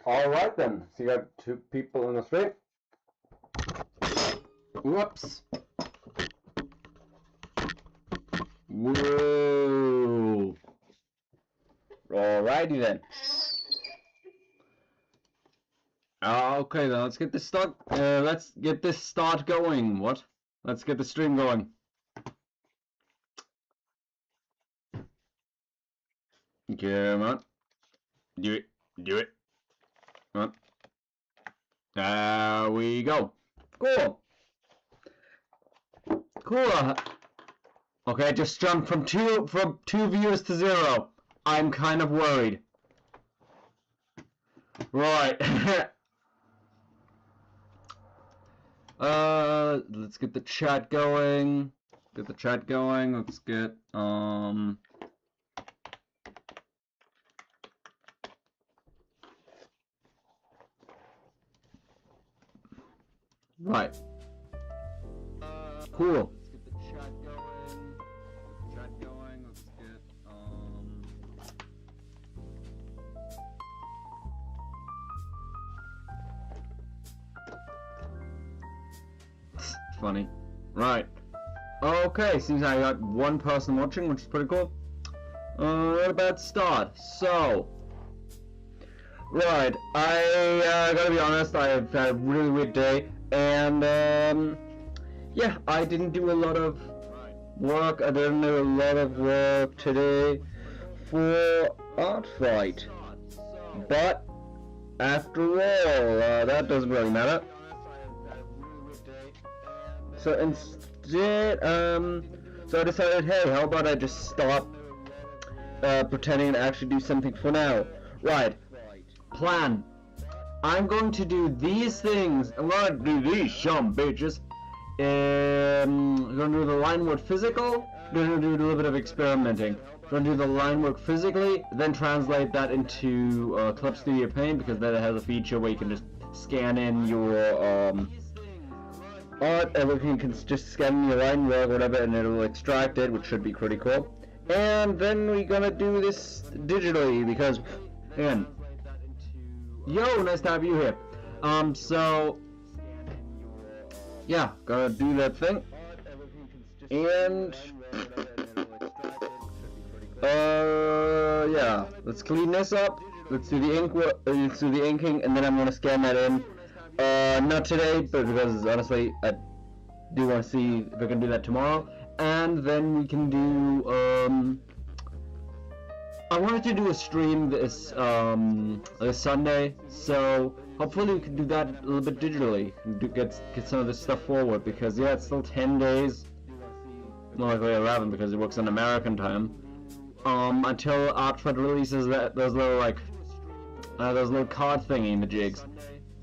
Alright then, so you got two people in the street. Whoops. Whoa. Alrighty then. Okay then, let's get this start going. What? Let's get the stream going. Come on. Do it. Do it. Come on. There we go. Cool. Cool. Okay, I just jumped from two viewers to 0. I'm kind of worried. Right. Let's get the chat going. Let's get right. Cool. Let's get the chat going. Let's get funny. Right. Okay, seems I got one person watching, which is pretty cool. Not a bad start. So, right, I gotta be honest, I've had a really weird day, and yeah, I didn't do a lot of work. I didn't do a lot of work today for ArtFight, but after all, that doesn't really matter. So instead, so I decided, hey, how about I just stop pretending to actually do something for now. Right. Plan. I'm going to do these things. I'm going to do these some bitches. I'm going to do the line work physical. I'm going to do a little bit of experimenting. I'm going to do the line work physically, then translate that into Clip Studio Paint, because then it has a feature where you can just scan in your art, and you can just scan your line work or whatever, and it'll extract it, which should be pretty cool. And then we're gonna do this digitally, because, again, yo, nice to have you here. So, yeah, gonna do that thing, and, yeah, let's clean this up, let's do the inking, and then I'm gonna scan that in. Not today, but because honestly, I do want to see if I can do that tomorrow, and then we can do, I wanted to do a stream this Sunday, so hopefully we can do that a little bit digitally, and get some of this stuff forward, because yeah, it's still 10 days, more likely 11 because it works on American time, until ArtFight releases those little card thingy in the jigs,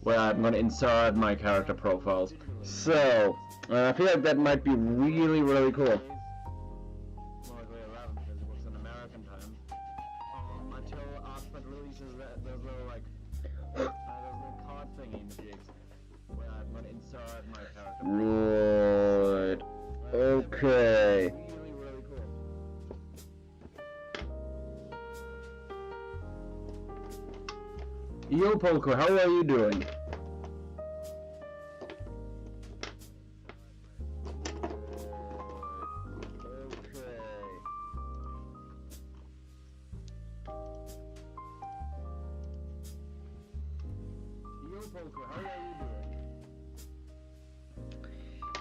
where I'm going to insert my character profiles. So, I feel like that might be really, really cool. Right. Okay. Yo, Poker, how are you doing?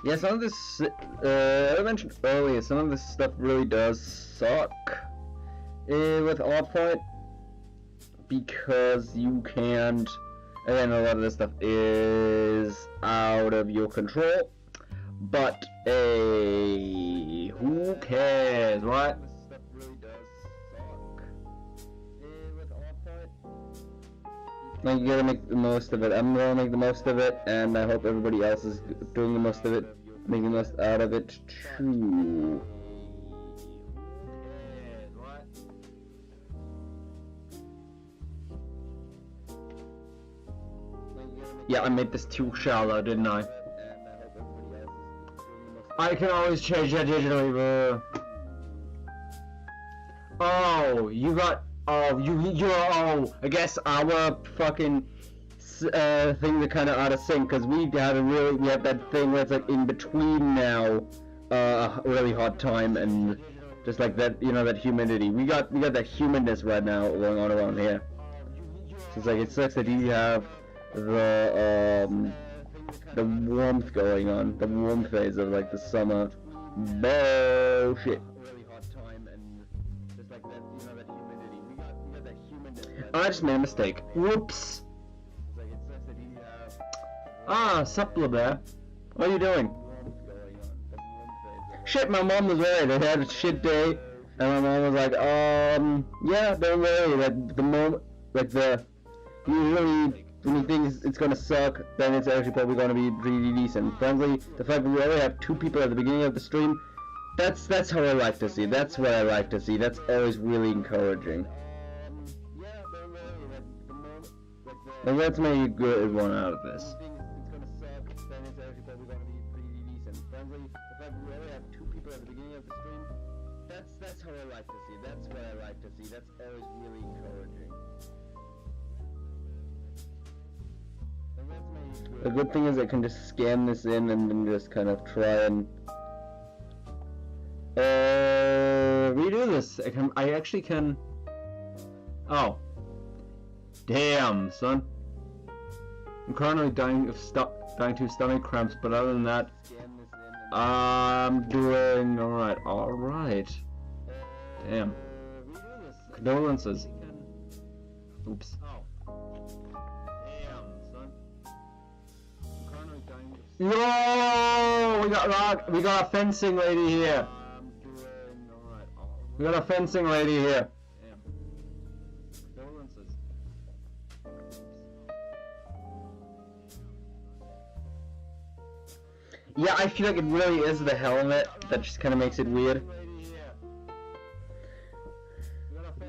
Yeah, some of this, I mentioned earlier, some of this stuff really does suck with ArtFight, because you can't, again, a lot of this stuff is out of your control, but hey, who cares, right? Like, you gotta make the most of it. I'm gonna make the most of it, and I hope everybody else is doing the most of it, making the most out of it too. Yeah, I made this too shallow, didn't I? I can always change that digitally, bro. Oh, you got... Oh, oh, I guess our fucking things are kind of out of sync, because we have that thing where it's like in between now, a really hot time and just like that, you know, that humidity. We got that humidness right now going on around here. So it's like, it sucks that you have the warmth going on, the warm phase of like the summer. Bullshit. Oh, I just made a mistake. Whoops. Ah, sup, Bear. What are you doing? Shit, my mom was worried. I had a shit day, and my mom was like, yeah, don't worry. Usually when you think it's gonna suck, then it's actually probably gonna be pretty decent. Frankly, the fact that we only have 2 people at the beginning of the stream, that's how I like to see. That's what I like to see. That's always really encouraging. And let's make a good one out of this. That's how I like to see. That's what I like to see. That's always really encouraging. The good thing is I can just scan this in and then just kind of try and redo this. I actually can. Oh, damn, son. I'm currently dying to stomach cramps, but other than that, I'm doing alright. Alright. Damn. Condolences. Oops. Yo! We got a fencing lady here. We got a fencing lady here. Yeah, I feel like it really is the helmet that just kind of makes it weird.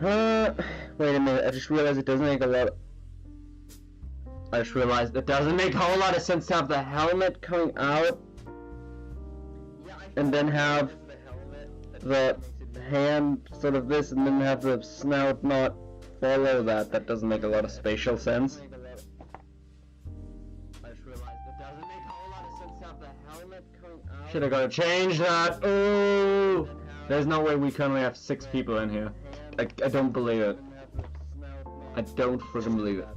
Wait a minute, I just realized it doesn't make a lot of... I just realized it doesn't make a whole lot of sense to have the helmet coming out and then have the hand sort of this and then have the snout not follow that. That doesn't make a lot of spatial sense. Shit, I gotta change that. Oh, there's no way we currently have 6 people in here. I don't believe it. I don't freaking believe it.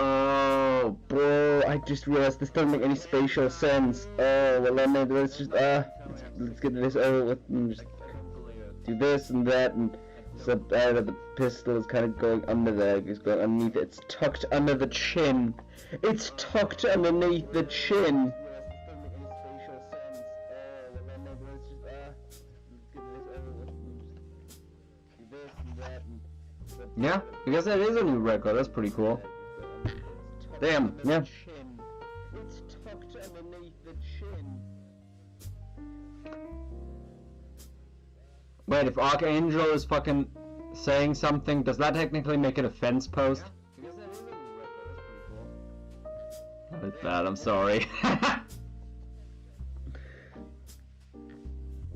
Oh, bro, I just realized this doesn't make any spatial sense. Oh, well then let's just, let's get this over with and just do this and that, and so the pistol is kind of going under there, it's going underneath it. It's tucked under the chin. It's tucked underneath the chin. Yeah, I guess that is a new record. That's pretty cool. Damn, yeah. It's tucked underneath the chin. Wait, if Archangel is fucking saying something, does that technically make it a fence post? Yeah. That is bad, I'm sorry.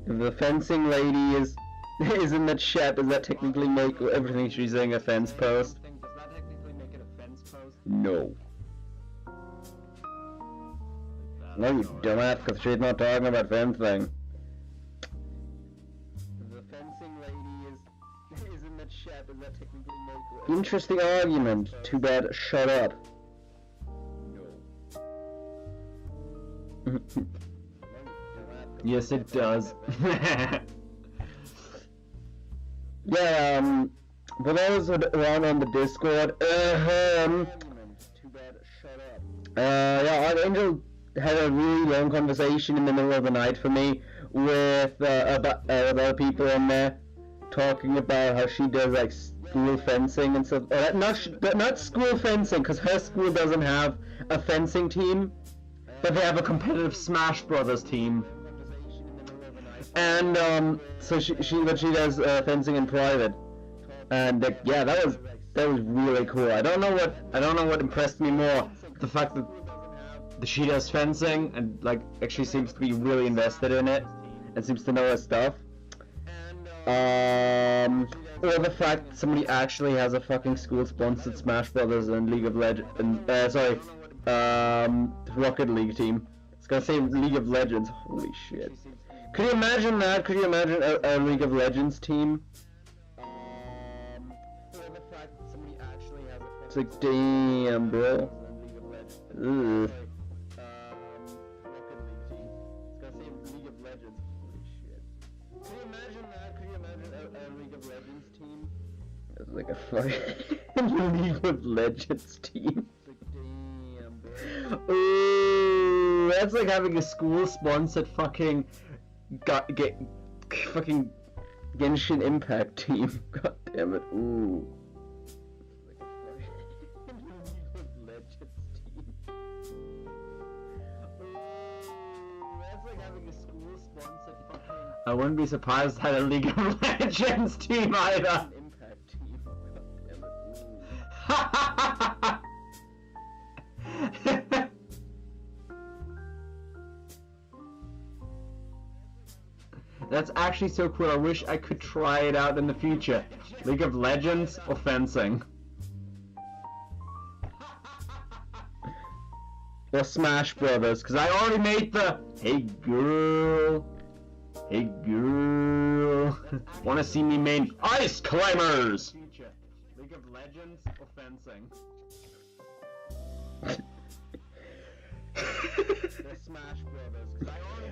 If the fencing lady is in the chat, does that technically make everything she's saying a fence post? No. No, you dumbass, because she's not talking about fencing. The fencing lady is in the chat, does that technically make... Interesting argument. Too bad, shut up. No. Yes, it does. Yeah, for those around on the Discord, yeah, Archangel had a really long conversation in the middle of the night for me with other people in there, talking about how she does like school fencing and stuff. Not school fencing, because her school doesn't have a fencing team, but they have a competitive Smash Brothers team. And so she does fencing in private, and yeah, that was really cool. I don't know what impressed me more, the fact that she does fencing and like actually seems to be really invested in it and seems to know her stuff, Or the fact that somebody actually has a fucking school-sponsored Smash Brothers and League of Legends, Rocket League team. It's gonna say League of Legends. Holy shit. Could you imagine that? Could you imagine a League of Legends team? It's like, damn, bro. Ugh. It's like a fucking League of Legends team. Ooh, that's like having a school-sponsored fucking fucking Genshin Impact team. God damn it. Ooh. I wouldn't be surprised had a League of Legends team either. Impact team. That's actually so cool. I wish I could try it out in the future. League of Legends or fencing. Or Smash Brothers, because I already made the hey girl. Hey girl, wanna see me main Ice Climbers? League of Legends or fencing? Smash Brothers.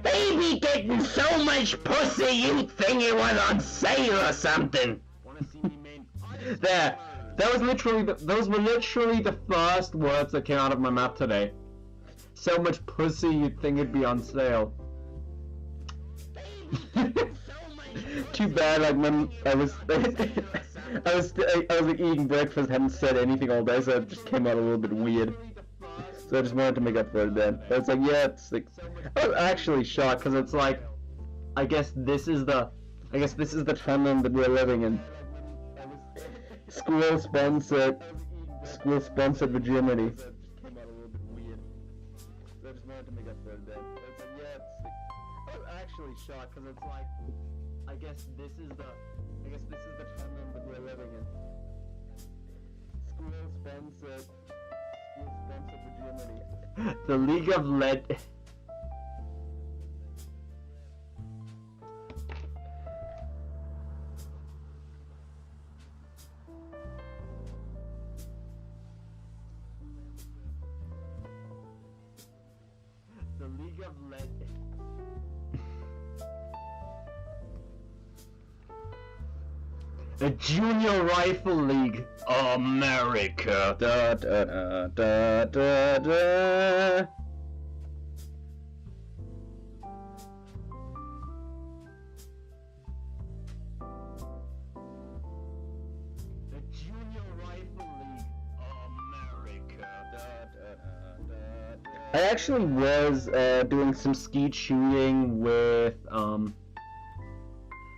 Baby getting so much pussy you think it was on sale or something. Wanna see me main there. That was literally those were literally the first words that came out of my mouth today. So much pussy you'd think it'd be on sale. Too bad, like when I was like eating breakfast, hadn't said anything all day, so it just came out a little bit weird. So I just wanted to make up for it then. But it's like, yeah, it's like, I was actually shocked because it's like, I guess this is the timeline that we're living in. School sponsored virginity. Actually shocked because it's like, I guess this is the timeline that we're living in. School sponsored virginity. The League of Legends. The League of Legends. The Junior Rifle League, America. Da da da da da da. The Junior Rifle League, America. Da da da da. I actually was doing some skeet shooting with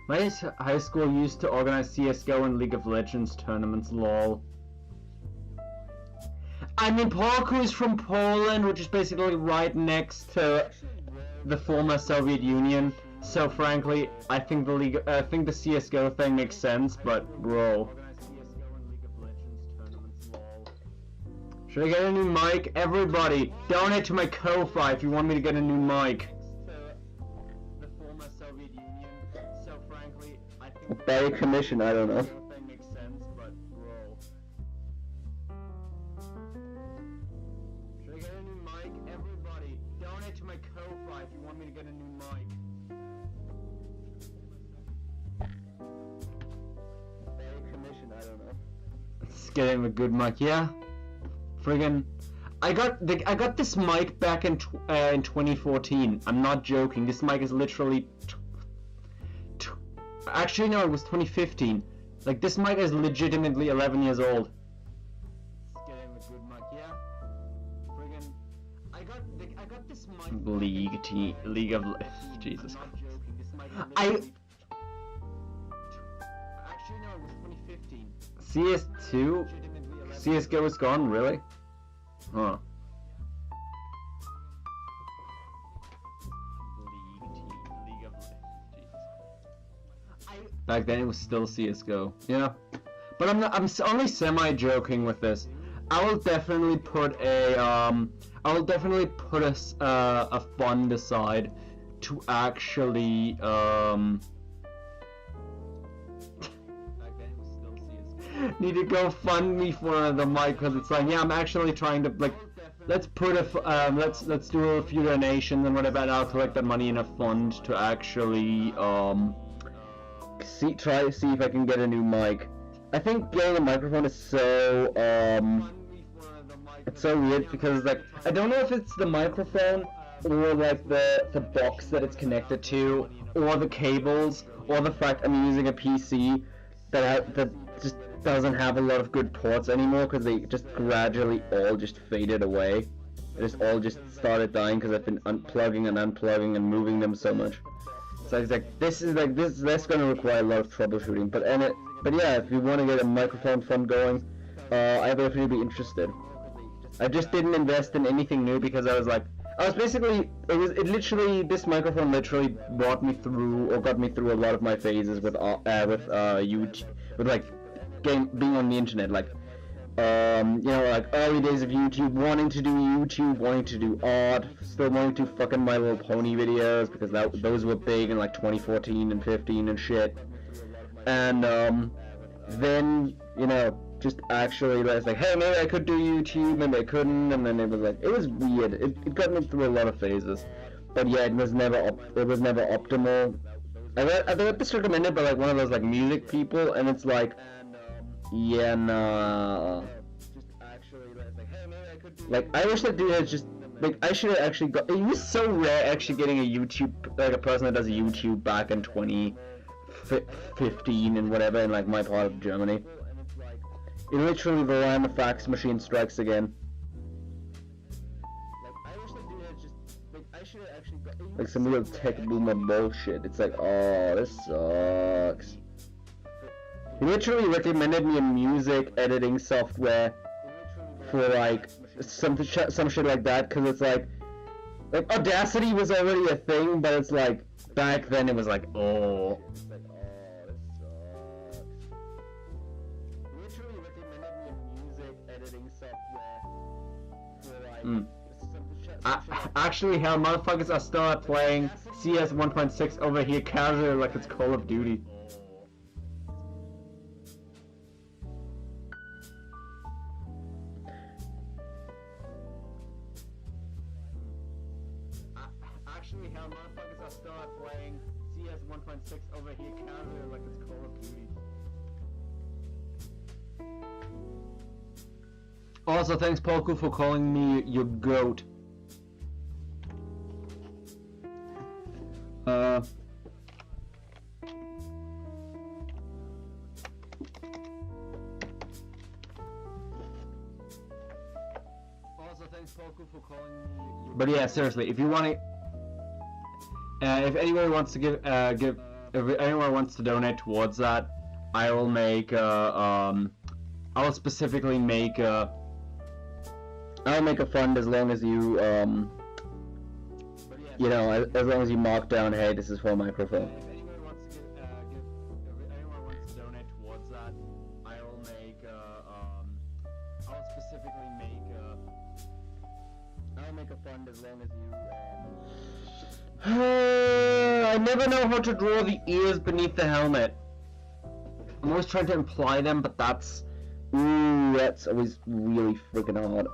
my high school used to organize CSGO and League of Legends tournaments, lol. I mean, Polku is from Poland, which is basically right next to the former Soviet Union. So frankly, I think the CSGO thing makes sense, but bro. Should I get a new mic? Everybody, donate to my Ko-Fi if you want me to get a new mic. By a commission, I don't know. Makes sense, but bro. Should I get a new mic? Everybody, donate to my Ko-Fi if you want me to get a new mic. By a commission, I don't know. Let's get him a good mic, yeah. Friggin', I got this mic back in 2014. I'm not joking. This mic is literally. Actually, no, it was 2015. Like, this mic is legitimately 11 years old. Let's get him a good mic, yeah? Friggin', I got this mic. League of Jesus Christ. Actually, no, it was 2015. CS2? CSGO is gone, really? Huh. Back then it was still CS:GO. Yeah. But I'm only semi-joking with this. I will definitely put a fund aside to actually need to go fund me for the mic, because it's like, yeah, I'm actually trying to, like, let's put a let's do a few donations and whatever, and I'll collect that money in a fund to actually try to see if I can get a new mic. I think getting a microphone is so it's so weird, because like I don't know if it's the microphone or like the box that it's connected to, or the cables, or the fact I'm using a PC that just doesn't have a lot of good ports anymore, because they just gradually all just faded away. They just all just started dying because I've been unplugging and unplugging and moving them so much. So it's like that's gonna require a lot of troubleshooting. But yeah, if you want to get a microphone fund going, I'd definitely be interested. I just didn't invest in anything new because I was basically, this microphone literally got me through a lot of my phases with YouTube, with like being on the internet, like you know, like early days of YouTube, wanting to do art, still wanting to fucking My Little Pony videos, because those were big in like 2014 and 15 and shit. And then, you know, just actually like, hey, maybe I could do YouTube, maybe I couldn't, and then it was weird. It got me through a lot of phases, but yeah, it was never optimal. I got this recommended by like one of those like music people, and it's like, yeah, nah. Like, I wish that dude had just, like, I should have actually got, it was so rare actually getting a YouTube, like a person that does YouTube back in 2015 and whatever, in like my part of Germany. It literally, the line of fax machine strikes again. Like some real tech boomer bullshit. It's like, oh, this sucks. He literally recommended me a music editing software for like some shit like that, because it's like Audacity was already a thing, but it's like back then it was like, oh. Actually, hell, motherfuckers are still playing CS 1.6 over here casually like it's Call of Duty. Actually, hell, motherfuckers are still playing CS 1.6 over here casually like it's Call of Duty. Also, thanks, Poku, for calling me your goat. Also, thanks, Poku, for calling me your... But yeah, seriously, if you want to, if anyone wants to if anyone wants to donate towards that, I will make I will specifically make I'll make a fund as long as you you know, as long as you mark down, hey, this is for a microphone. If anyone wants to donate towards that, I will make I'll specifically make I'll make a fund as long as you I never know how to draw the ears beneath the helmet. I'm always trying to imply them, but that's always really freaking hard.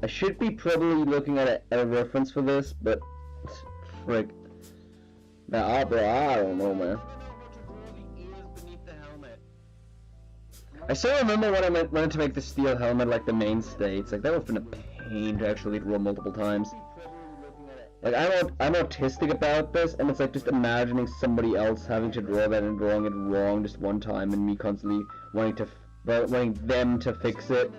I should be probably looking at a reference for this, but frick. Now, I don't know, man. I still remember when I wanted to make the steel helmet like the mainstay. It's like that would have been a pain to actually draw multiple times. Like, I'm autistic about this, and it's like just imagining somebody else having to draw that and drawing it wrong just one time, and me constantly wanting them to fix it.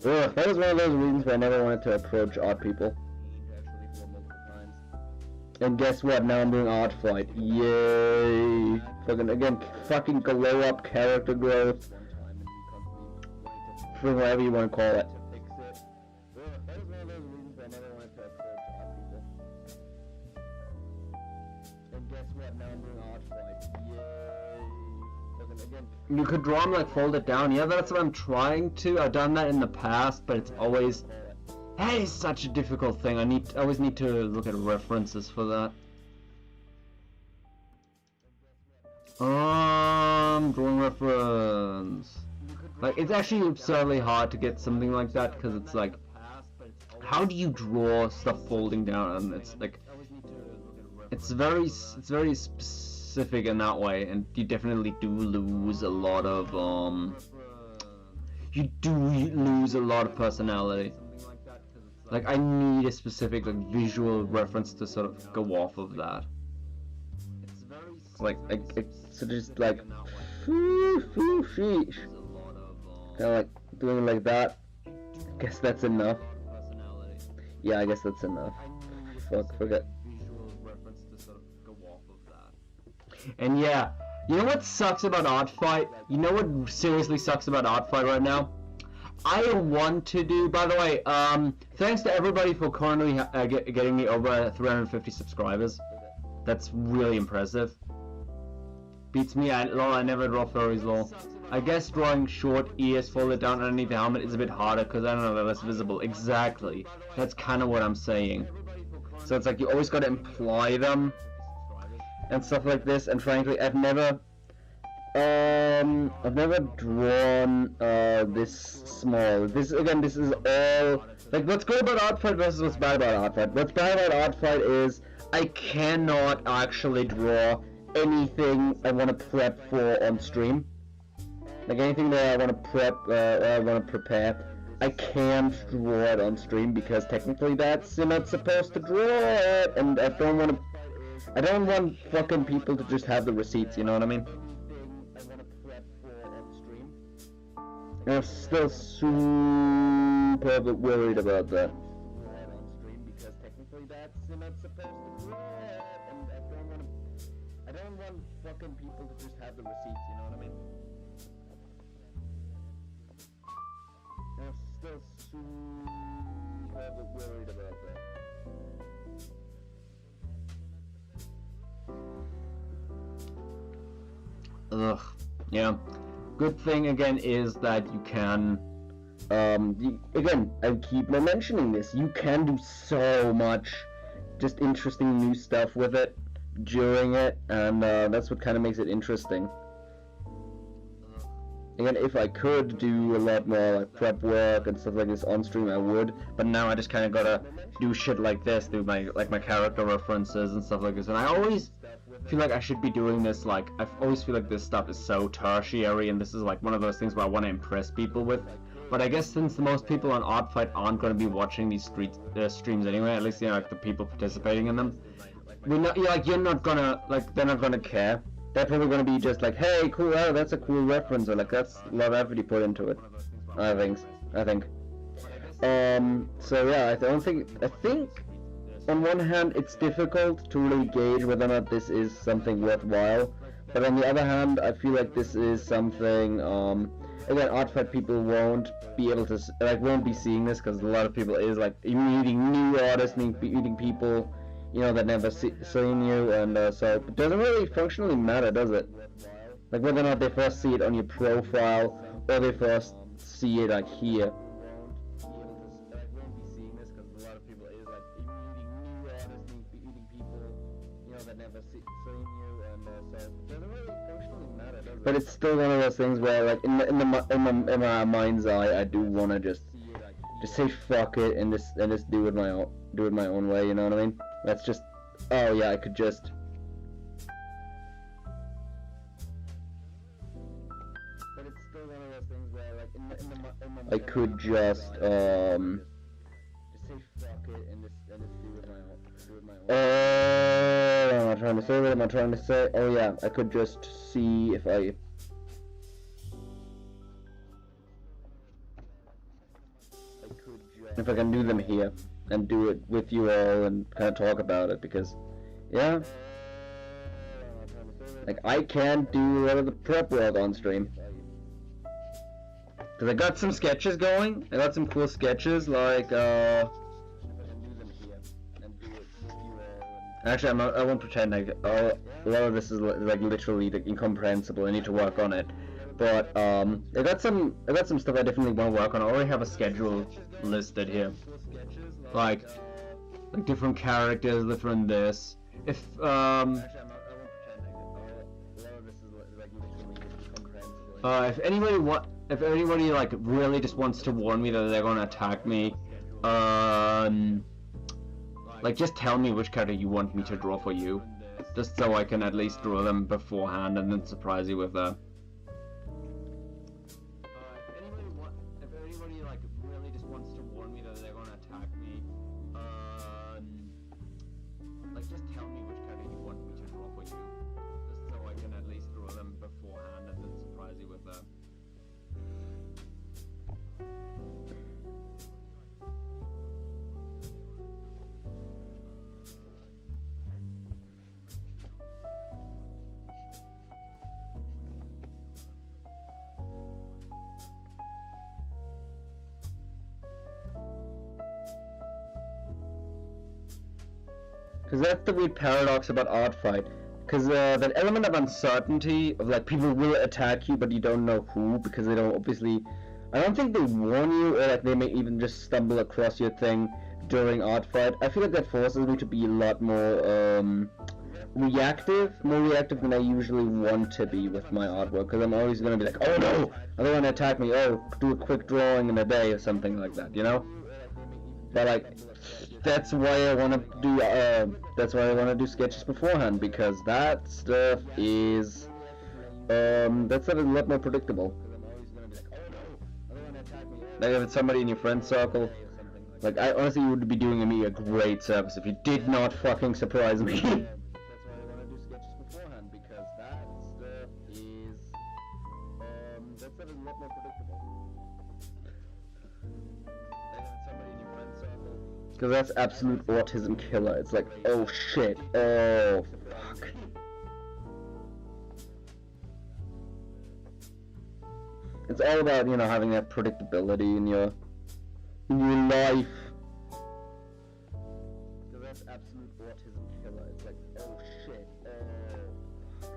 Ugh, that was one of those reasons why I never wanted to approach art people. And guess what? Now I'm doing ArtFight. Yay! Fucking glow up character growth. For whatever you want to call it. And guess what? Now I'm doing ArtFight. Yay! you could draw them like fold it down. Yeah, that's what I'm trying to. I've done that in the past, but it's always, hey, it's such a difficult thing. I always need to look at references for that. Drawing reference. Like, it's actually absurdly hard to get something like that, because it's like, how do you draw stuff folding down? And it's like, it's very specific in that way, and you definitely do lose a lot of personality. Like, I need a specific like visual reference to sort of go off of that. Like, so just like, sheesh. Kind of like doing it like that. Guess that's enough. Yeah, I guess that's enough. Fuck, forget. And yeah, you know what sucks about ArtFight? You know what seriously sucks about ArtFight right now? I want to do, by the way, thanks to everybody for currently getting me over 350 subscribers. That's really impressive. Beats me at lol, I never draw furries lol. I guess drawing short ears folded down underneath the helmet is a bit harder because I don't know, they're less visible. Exactly. That's kind of what I'm saying. So it's like you always got to imply them and stuff like this. And frankly, I've never drawn this small. This is all like what's good about ArtFight versus what's bad about ArtFight. What's bad about ArtFight is I cannot actually draw anything I want to prep for on stream. Like anything that I want to prep, I want to prepare, I can't draw it on stream because technically that's you're not supposed to draw it, and I don't want fucking people to just have the receipts. You know what I mean? And I'm still super worried about that. Because technically that's you're not supposed to draw it, and I don't want fucking people to just have the receipts. You know what I mean? I'm still super worried about that. Ugh. Yeah. Good thing again is that you can, again, I keep mentioning this, you can do so much just interesting new stuff with it during it, and that's what kind of makes it interesting. Again, if I could do a lot more like prep work and stuff like this on stream, I would. But now I just kind of gotta do shit like this, do my character references and stuff like this. And I always feel like I should be doing this. Like I always feel like this stuff is so tertiary, and this is like one of those things where I want to impress people with. But I guess since most people on ArtFight aren't going to be watching these streams anyway, at least like the people participating in them, they're not gonna care. They're probably going to be just like, hey, cool, oh, that's a cool reference, or like, that's a lot of effort you put into it. I think. So yeah, I think, on one hand, it's difficult to really gauge whether or not this is something worthwhile, but on the other hand, I feel like this is something, again, ArtFight people won't be able to, won't be seeing this, because a lot of people is, meeting new artists, meeting people, you know, that never seen you, and so it doesn't really functionally matter, does it? Like whether or not they first see it on your profile, or they first see it here. But it's still one of those things where, like, in my mind's eye, I do want to just say fuck it and just do it my own way. You know what I mean? That's just, oh yeah, I could just. But it's still one of those things where, like, in my I could just say fuck it and just do it my own. What am I trying to say? What am I trying to say? Oh yeah, I could just see if I. If I can do them here and do it with you all and kind of talk about it, because yeah, like I can't do a lot of the prep work on stream because I got some sketches going. I got some cool sketches, like actually I won't pretend like a lot of this is like literally like incomprehensible. I need to work on it, But I got some stuff I definitely want to work on. I already have a schedule listed here, like different characters, different this. If if anybody like really just wants to warn me that they're gonna attack me, like just tell me which character you want me to draw for you, just so I can at least draw them beforehand and then surprise you with that. If anybody like really just wants to warn me that they're gonna attack me, like just tell me which character you want me to draw for you, just so I can at least draw them beforehand and then surprise you with that. Because that's the weird paradox about ArtFight. Because that element of uncertainty, of like people will attack you but you don't know who, because they don't obviously... I don't think they warn you, or like they may even just stumble across your thing during ArtFight. I feel like that forces me to be a lot more reactive than I usually want to be with my artwork. Because I'm always going to be like, oh no, are they going to attack me? Oh, do a quick drawing in a day or something like that, you know? But like... That's why I want to do sketches beforehand, because that stuff is a lot more predictable. Like if it's somebody in your friend circle, like I honestly would be doing me a great service if you did not fucking surprise me. That's why I want to do sketches beforehand, because that stuff is a lot more predictable. Because that's absolute autism killer. It's like, oh shit, oh fuck. It's all about, you know, having that predictability in your life. Because that's absolute autism killer. It's like, oh shit, oh fuck.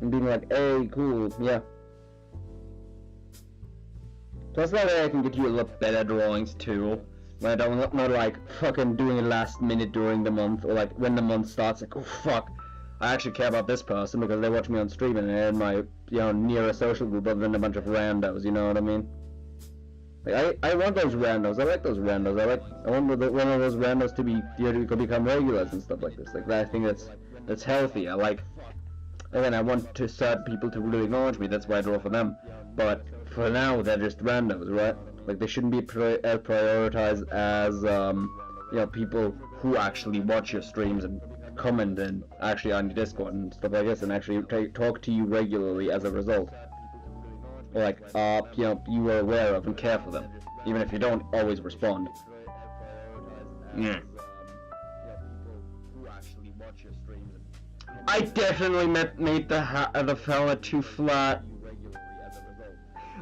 And being like, hey, cool, yeah. Plus that way I can get you a lot better drawings too. When I'm not like fucking doing it last minute during the month, or like when the month starts, like, oh fuck, I actually care about this person because they watch me on stream and they're in my, you know, nearer social group other than a bunch of randos, you know what I mean? Like, I want those randos, I like those randos, I want one of those randos to be, you know, to become regulars and stuff like this. Like, I think that's healthy. I like, again, I want to certain people to really acknowledge me, that's why I draw for them. But for now, they're just randos, right? Like, they shouldn't be prioritized as, you know, people who actually watch your streams and comment and actually on your Discord and stuff like this and actually talk to you regularly as a result. Or like, you know, you are aware of and care for them, even if you don't always respond. Yeah. I definitely made the fella too flat.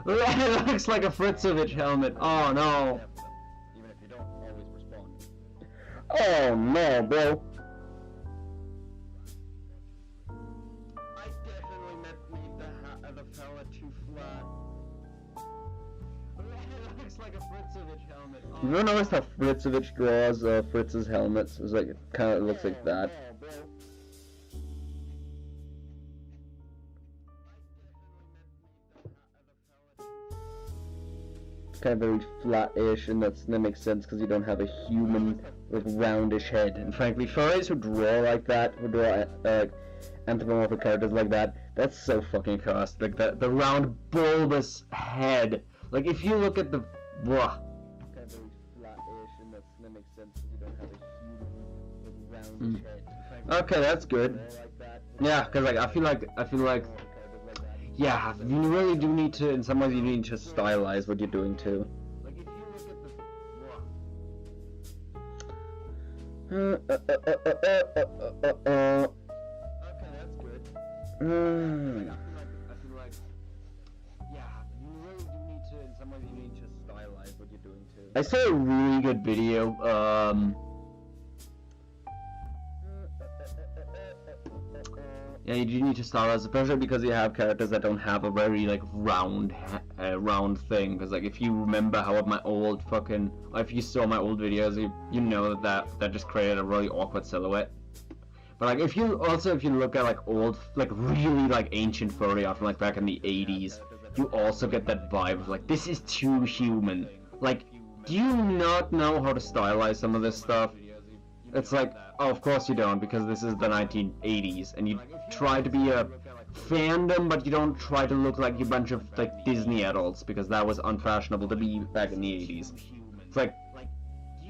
It looks like a Fritzovich helmet. Oh no. Even if you don't always respond. Oh no, bro. I definitely made the fella too flat. It looks like a Fritzovich helmet. Oh, you ever notice how Fritzovich draws Fritz's helmets? It's like, it kind of looks like that. Kind of very flat-ish, and that makes sense because you don't have a human, like, roundish head. And frankly, furries who draw like that, who draw anthropomorphic characters like that, that's so fucking cursed. Like the round, bulbous head. Like if you look at the, kind of very flat-ish, and that makes sense because you don't have a human, like, roundish head. Okay, that's good. Yeah, because like I feel like. Yeah, you really do need to, in some ways you need to stylize what you're doing too. Like if you look at the... Okay, that's good. I feel like, yeah, you really do need to, in some ways you need to stylize what you're doing too. I saw a really good video, Yeah, you do need to stylize, especially because you have characters that don't have a very like round thing. Because like if you remember how my old fucking, if you saw my old videos, you know that just created a really awkward silhouette. But like if you look at like old, like really like ancient furry art from like back in the 80s, you also get that vibe of like, this is too human. Like, do you not know how to stylize some of this stuff? It's like, oh, of course you don't, because this is the 1980s, and you try to be a fandom, but you don't try to look like a bunch of like Disney adults, because that was unfashionable to be back in the 80s. It's like,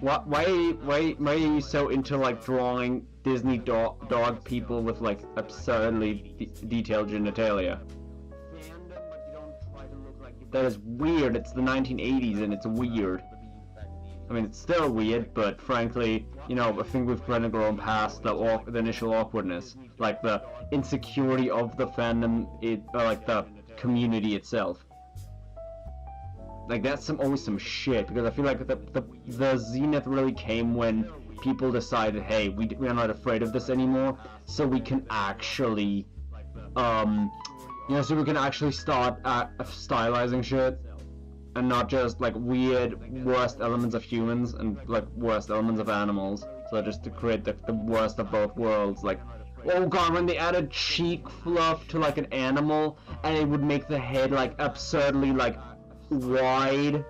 why are you so into like drawing Disney dog people with like absurdly detailed genitalia? That is weird. It's the 1980s, and it's weird. I mean, it's still weird, but frankly, you know, I think we've kind of grown past the initial awkwardness, like the insecurity of the fandom, like the community itself. Like that's always some shit, because I feel like the zenith really came when people decided, hey, we are not afraid of this anymore, so we can actually, you know, so we can actually start stylizing shit. And not just like weird worst elements of humans and like worst elements of animals. So just to create the worst of both worlds. Like, oh god, when they added cheek fluff to like an animal and it would make the head like absurdly like wide,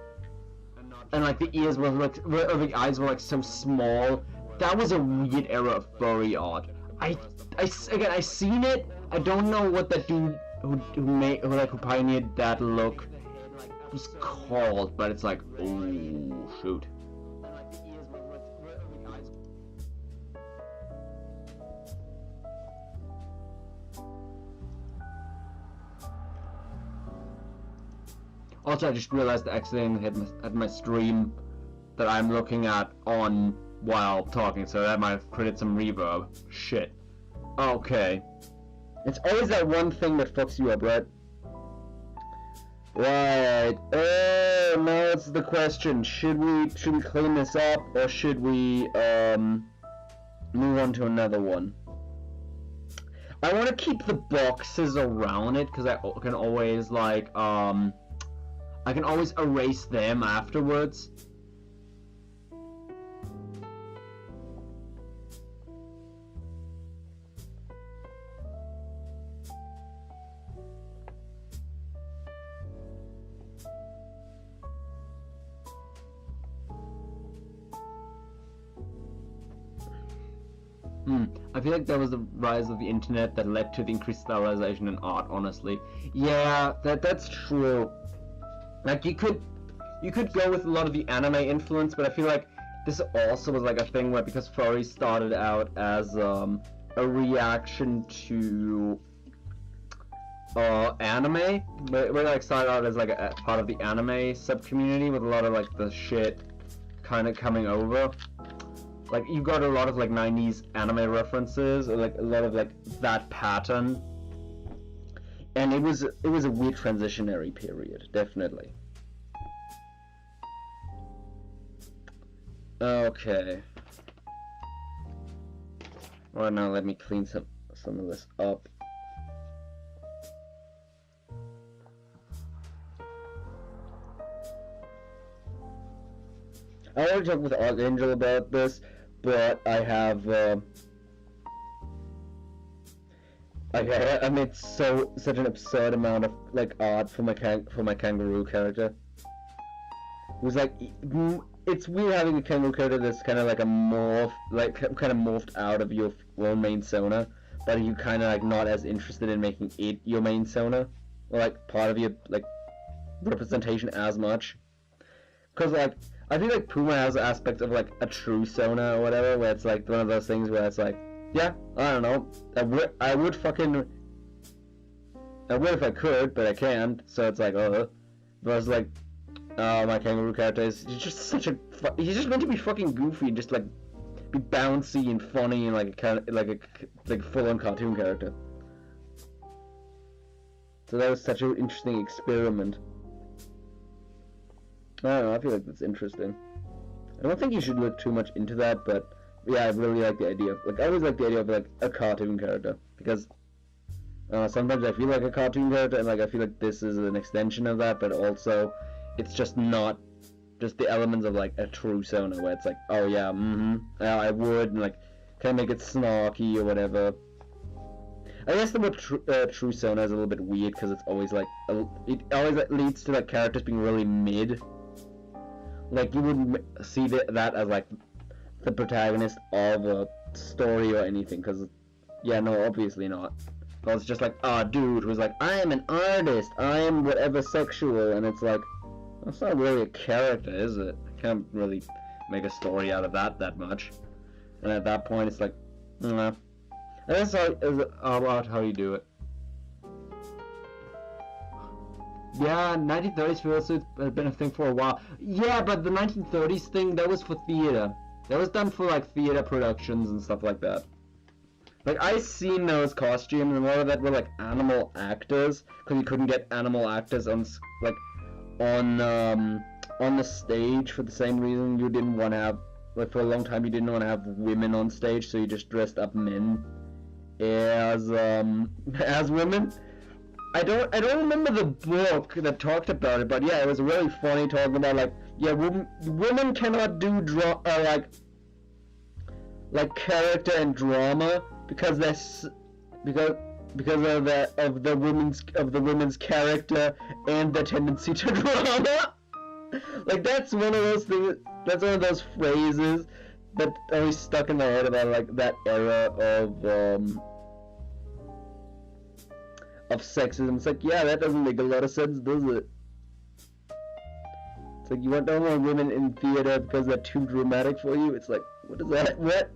and like the ears were like, or the eyes were like so small. That was a weird era of furry art. Again, I seen it. I don't know what that dude who pioneered that look was called, but it's like, oh shoot. Also, I just realized I accidentally had my stream that I'm looking at on while talking, so that might have created some reverb. Shit. Okay. It's always that one thing that fucks you up, right? Right. Now it's the question: should we clean this up, or should we move on to another one? I want to keep the boxes around it because I can always like I can always erase them afterwards. I feel like that was the rise of the internet that led to the increased stylization in art, honestly. Yeah, that's true. Like, you could go with a lot of the anime influence, but I feel like this also was like a thing where, because furry started out as a reaction to anime, but it like started out as like a part of the anime sub-community with a lot of like the shit kind of coming over. Like, you got a lot of like 90s anime references, or like a lot of like that pattern, and it was a weird transitionary period, definitely. Okay. Right, now let me clean some of this up. I want to talk with Archangel about this, but I have I made such an absurd amount of like art for my kangaroo character. It was like, it's weird having a kangaroo character that's kind of like a morph, like kind of morphed out of your own main persona, but you kind of like not as interested in making it your main persona, or like part of your like representation as much. Cause like, I feel like Puma has aspects of like a true Sona or whatever, where it's like one of those things where it's like, yeah, I don't know, I would if I could, but I can't, so it's like, versus like, my kangaroo character is just he's just meant to be fucking goofy and just like be bouncy and funny and like a kind of like a full-on cartoon character. So that was such an interesting experiment. I don't know, I feel like that's interesting. I don't think you should look too much into that, but yeah, I really like the idea of, like, I always like the idea of, like, a cartoon character, because Sometimes I feel like a cartoon character, and like I feel like this is an extension of that, but also it's just not just the elements of like a true Sona, where it's like, oh yeah, I would, and like kind of make it snarky or whatever. I guess the word true Sona is a little bit weird because it's always like it always like, leads to like characters being really mid. Like you wouldn't see that as like the protagonist of a story or anything, because yeah, no, obviously not. But it's just like, dude who's like, I am an artist, I am whatever sexual, and it's like, that's not really a character, is it? I can't really make a story out of that much. And at that point, it's like, nah. And that's all about how you do it. Yeah, 1930s fursuits has been a thing for a while. Yeah, but the 1930s thing, that was for theater. That was done for like theater productions and stuff like that. Like, I seen those costumes, and a lot of that were like animal actors, because you couldn't get animal actors on the stage for the same reason you didn't want to have, like, for a long time you didn't want to have women on stage, so you just dressed up men as women. I don't remember the book that talked about it, but yeah, it was really funny talking about like, yeah, women cannot do like character and drama because of the women's character and the tendency to drama. Like that's one of those things. That's one of those phrases that always stuck in my head about like that era of sexism. It's like, yeah, that doesn't make a lot of sense, does it? It's like, you don't want women in theater because they're too dramatic for you. It's like, what is that? What?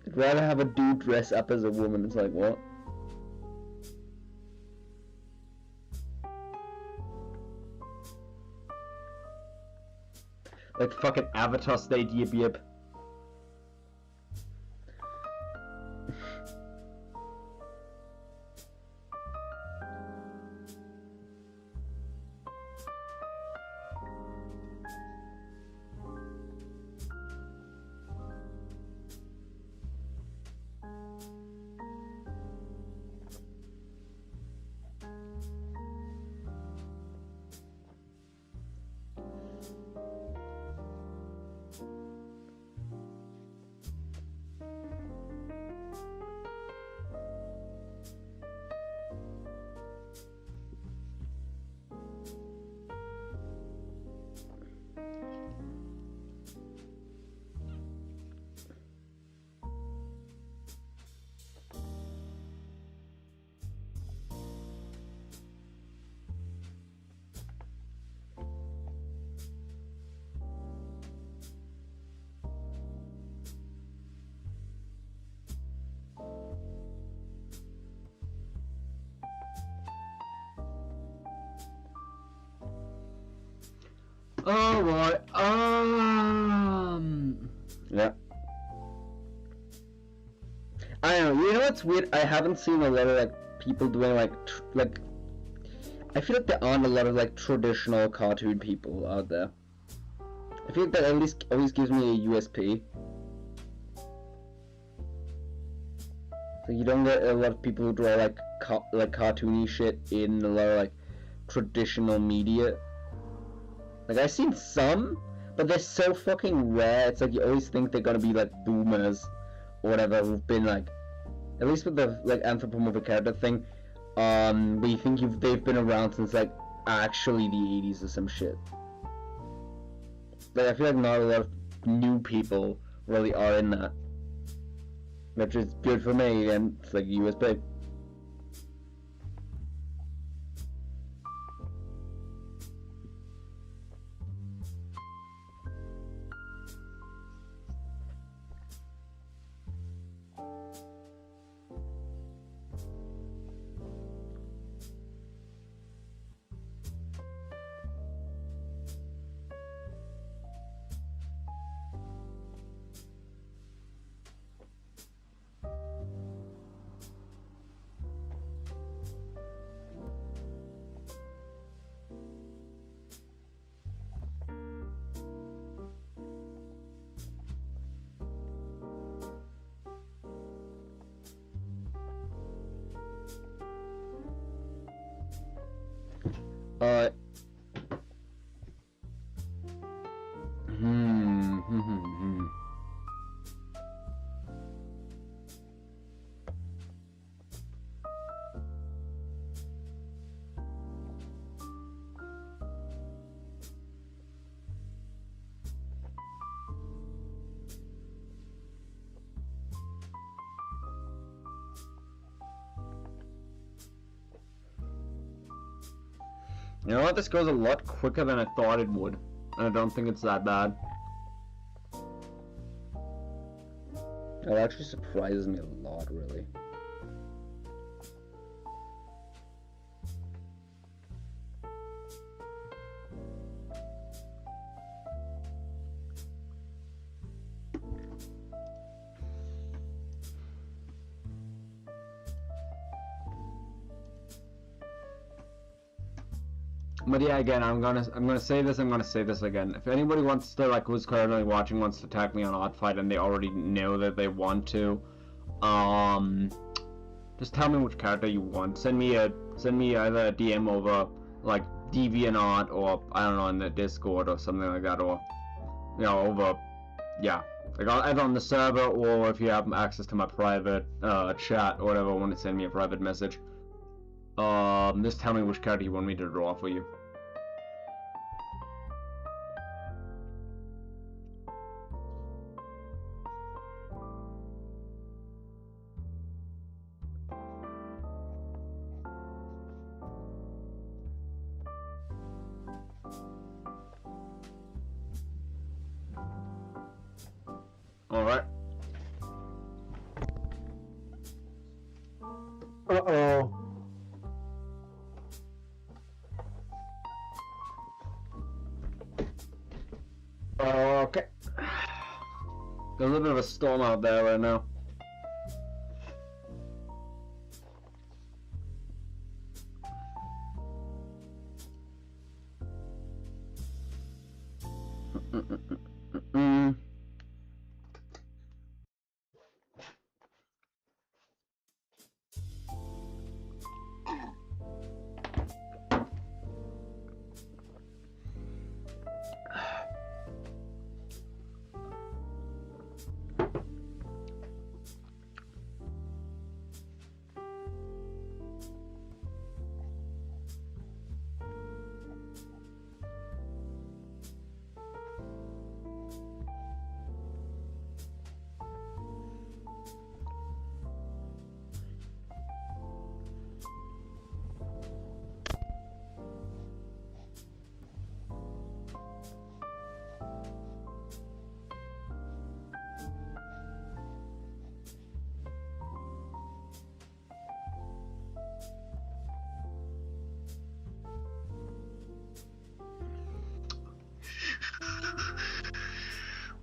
I'd rather have a dude dress up as a woman. It's like, what? Like fucking Avatar state, yip yip. Alright, Yeah. I don't know, you know what's weird? I haven't seen a lot of, like, people doing, like, I feel like there aren't a lot of, like, traditional cartoon people out there. I feel like that at least always gives me a USP. So you don't get a lot of people who draw, like, cartoony shit in a lot of, like, traditional media. Like, I've seen some, but they're so fucking rare. It's like you always think they're gonna be like boomers or whatever, who've been like, at least with the like anthropomorphic character thing, where you think they've been around since like actually the 80s or some shit. Like, I feel like not a lot of new people really are in that, which is good for me, and it's like USP. Uh. You know what? This goes a lot quicker than I thought it would. And I don't think it's that bad. It actually surprises me a lot, really. But yeah, again, I'm gonna say this. I'm gonna say this again. If anybody wants to, like, who's currently watching, wants to tag me on ArtFight, and they already know that they want to, just tell me which character you want. Send me either a DM over like DeviantArt, or I don't know, in the Discord or something like that, or over, yeah, like either on the server, or if you have access to my private chat or whatever, want to send me a private message. Just tell me which character you want me to draw for you. Alright. Uh-oh. Okay. There's a bit of a storm out there right now.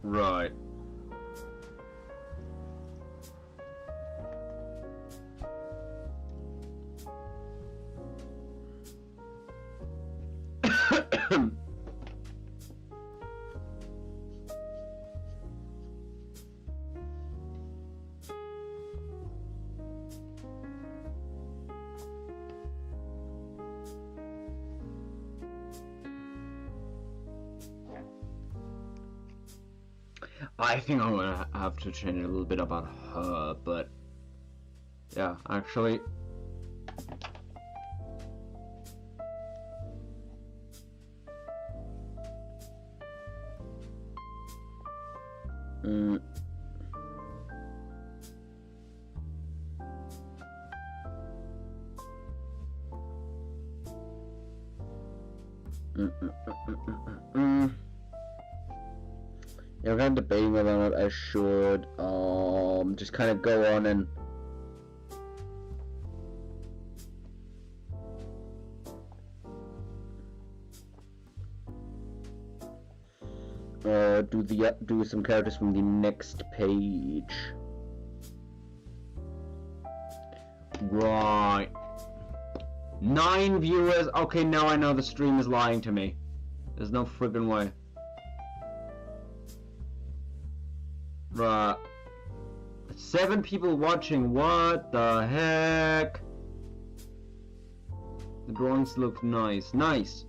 Right. I think I'm gonna have to change a little bit about her, but yeah, actually. Yeah, I'm kind of debating whether or not I should just kind of go on and do some characters from the next page. Right. 9 viewers. Okay, now I know the stream is lying to me. There's no friggin' way. Right. 7 people watching. What the heck? The drawings look nice. Nice.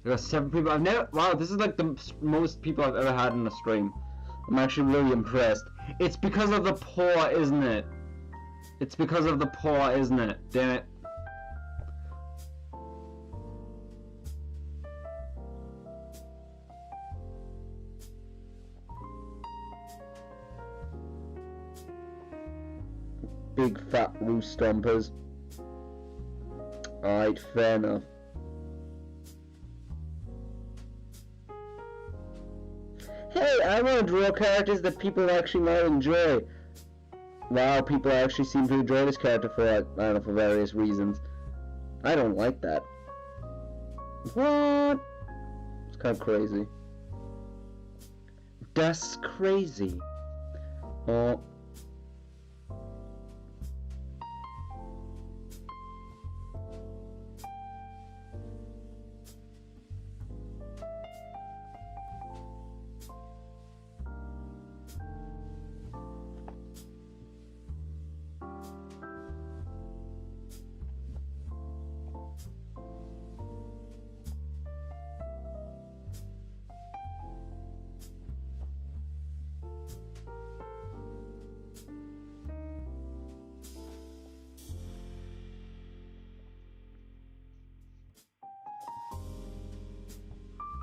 There are 7 people. Wow, this is like the most people I've ever had in a stream. I'm actually really impressed. It's because of the paw, isn't it? It's because of the paw, isn't it? Damn it. Big fat roof stompers. Alright, fair enough. Hey, I want to draw characters that people actually might enjoy. Wow, people actually seem to enjoy this character for, I don't know, for various reasons. I don't like that. What? It's kind of crazy. That's crazy. Oh.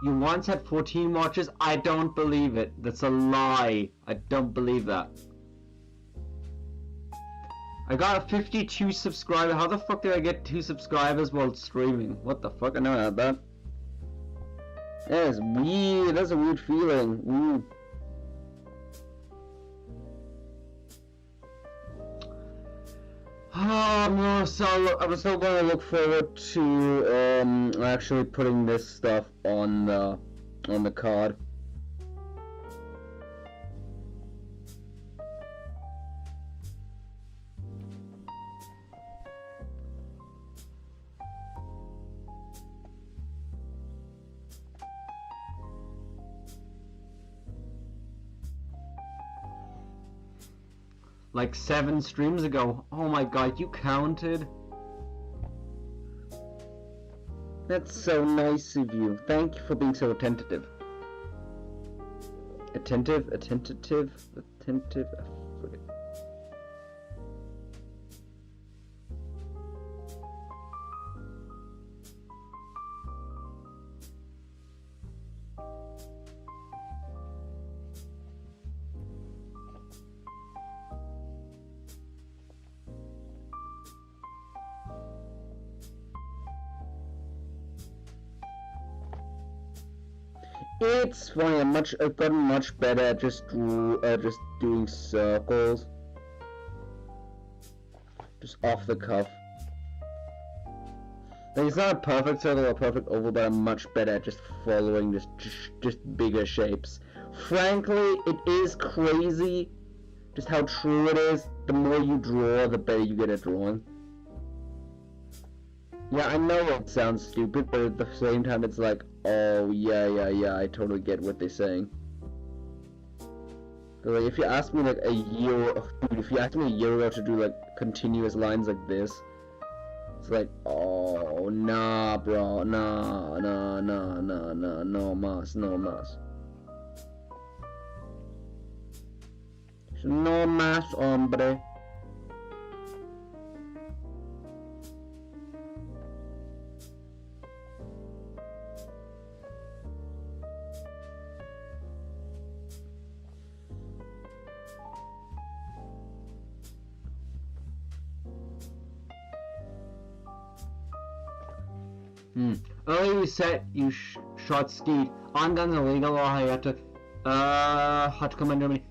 You once had 14 watches? I don't believe it. That's a lie. I don't believe that. I got a 52 subscriber. How the fuck did I get 2 subscribers while streaming? What the fuck? I never had that. That is weird. That's a weird feeling. Ooh. I'm still going to look forward to actually putting this stuff on the card. Like 7 streams ago. Oh my god, you counted? That's so nice of you. Thank you for being so attentive. Attentive? I forget. It's funny. I've gotten much better at just doing circles, just off the cuff. Like, it's not a perfect circle or a perfect oval, but I'm much better at just following just bigger shapes. Frankly, it is crazy just how true it is. The more you draw, the better you get at drawing. Yeah, I know it sounds stupid, but at the same time it's like, oh, yeah, I totally get what they're saying. So, like, if you ask me, like, if you ask me a year ago to do, like, continuous lines like this, it's like, oh, nah, bro, nah, no mas. No mas, hombre. Earlier you said you shot Skeet. On guns illegal or had to come in Germany.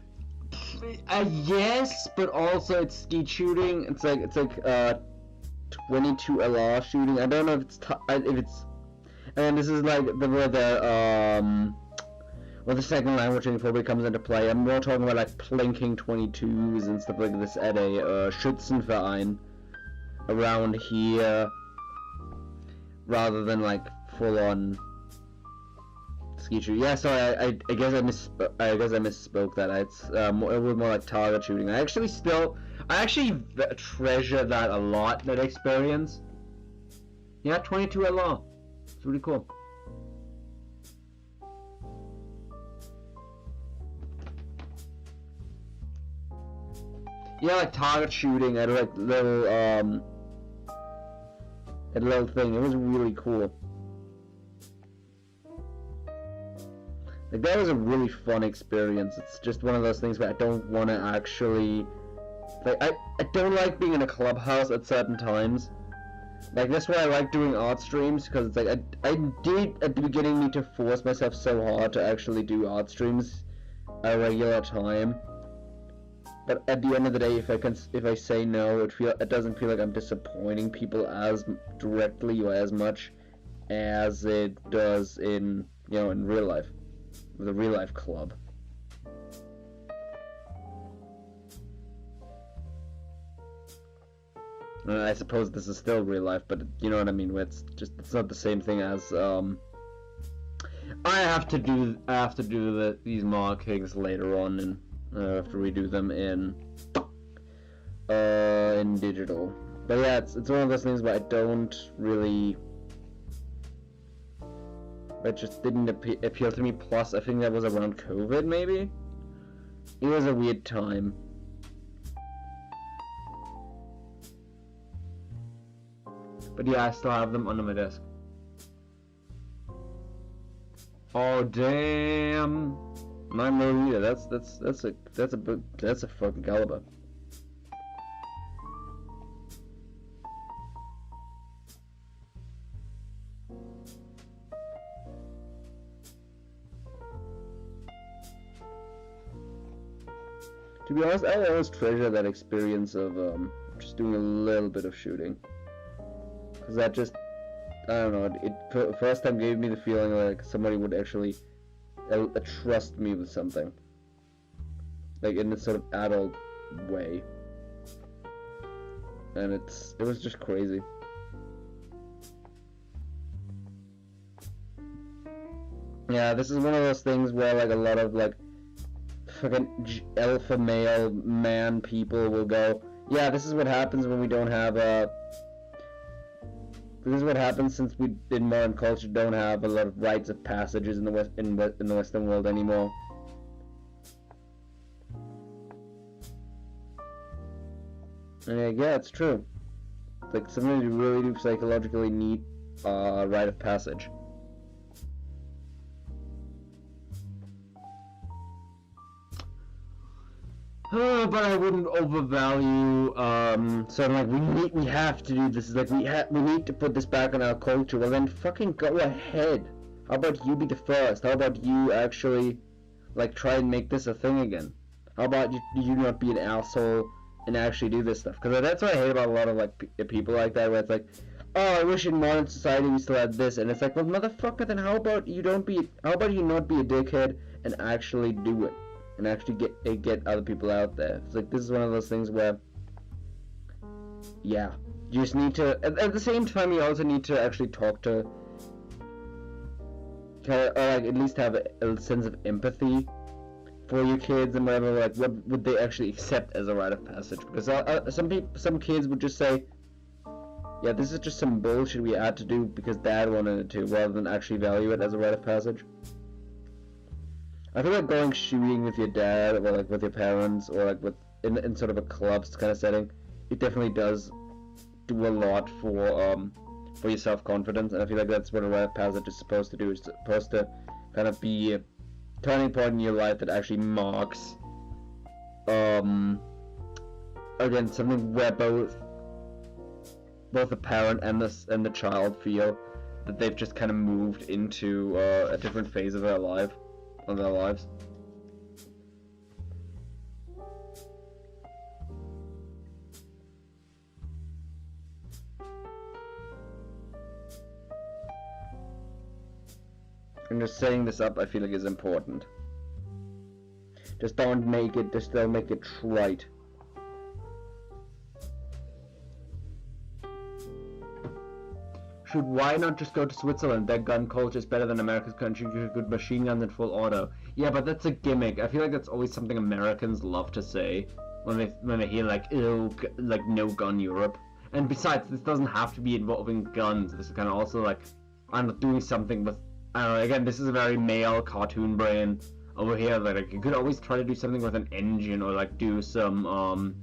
Yes, but also it's Skeet shooting. It's like 22 LR shooting. I don't know if it's and this is like where the second language probably comes into play. I'm more talking about like plinking 22s and stuff like this at a Schützenverein around here, rather than like full-on ski shooting. Yeah, sorry, I guess I misspoke that. It was more like target shooting. I actually treasure that a lot, that experience. Yeah, 22 at law. It's really cool. Yeah, like target shooting at like little thing. It was really cool. Like that was a really fun experience. It's just one of those things where I don't want to actually, like, I don't like being in a clubhouse at certain times. Like that's why I like doing art streams, because it's like I did at the beginning need to force myself so hard to actually do art streams at a regular time. But at the end of the day, if I say no, it doesn't feel like I'm disappointing people as directly or as much as it does in, you know, in real life, with a real life club. I suppose this is still real life, but you know what I mean. It's not the same thing as I have to do these markings later on, and I have to redo them in digital. But yeah, it's one of those things where I don't really. It just didn't appeal to me. Plus, I think that was around COVID, maybe. It was a weird time. But yeah, I still have them under my desk. Oh damn! 9mm. That's a fucking caliber. To be honest, I always treasure that experience of just doing a little bit of shooting. Because that just, I don't know, it first time gave me the feeling like somebody would actually trust me with something. Like in this sort of adult way. And it was just crazy. Yeah, this is one of those things where like a lot of like fucking alpha male man people will go, yeah, this is what happens when we don't have this is what happens since we in modern culture don't have a lot of rites of passages in the Western world anymore. And yeah, it's true. Like sometimes you really do psychologically need a rite of passage. But I wouldn't overvalue, so I'm like, we have to do this, like, we need to put this back in our culture. Well then fucking go ahead. How about you be the first? How about you actually, like, try and make this a thing again? How about you not be an asshole and actually do this stuff? Because that's what I hate about a lot of, like, people like that, where it's like, oh, I wish in modern society we still had this, and it's like, well, motherfucker, then how about you not be a dickhead and actually do it? And actually get other people out there. It's like, this is one of those things where, yeah, you just need to, at the same time, you also need to actually talk to, or like at least have a sense of empathy for your kids and whatever. Like, what would they actually accept as a rite of passage? Because some kids would just say, yeah, this is just some bullshit we had to do because dad wanted it to, rather than actually value it as a rite of passage. I feel like going shooting with your dad, or like with your parents, or like in sort of a club kind of setting, it definitely does do a lot for your self-confidence, and I feel like that's what a rite of passage is supposed to do. It's supposed to kind of be a turning point in your life that actually marks, again, something where both the parent and the child feel that they've just kind of moved into a different phase of their lives. And just setting this up, I feel like, is important. Just don't make it trite. Why not just go to Switzerland? Their gun culture is better than America's country with good machine guns and full auto. Yeah, but that's a gimmick. I feel like that's always something Americans love to say when they hear like, ew, like no gun Europe. And besides, this doesn't have to be involving guns. This is kind of also like, I'm not doing something with, I don't know, again, this is a very male cartoon brain over here. Like, you could always try to do something with an engine, or like do some,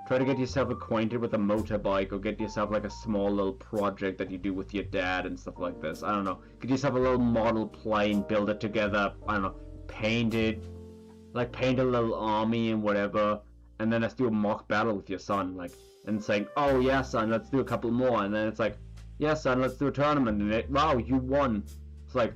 try to get yourself acquainted with a motorbike, or get yourself like a small little project that you do with your dad and stuff like this. I don't know. Get yourself a little model plane, build it together, I don't know, paint it, like paint a little army and whatever, and then let's do a mock battle with your son, like, and saying, oh yeah son, let's do a couple more, and then it's like, yeah son, let's do a tournament, and wow, you won. It's like,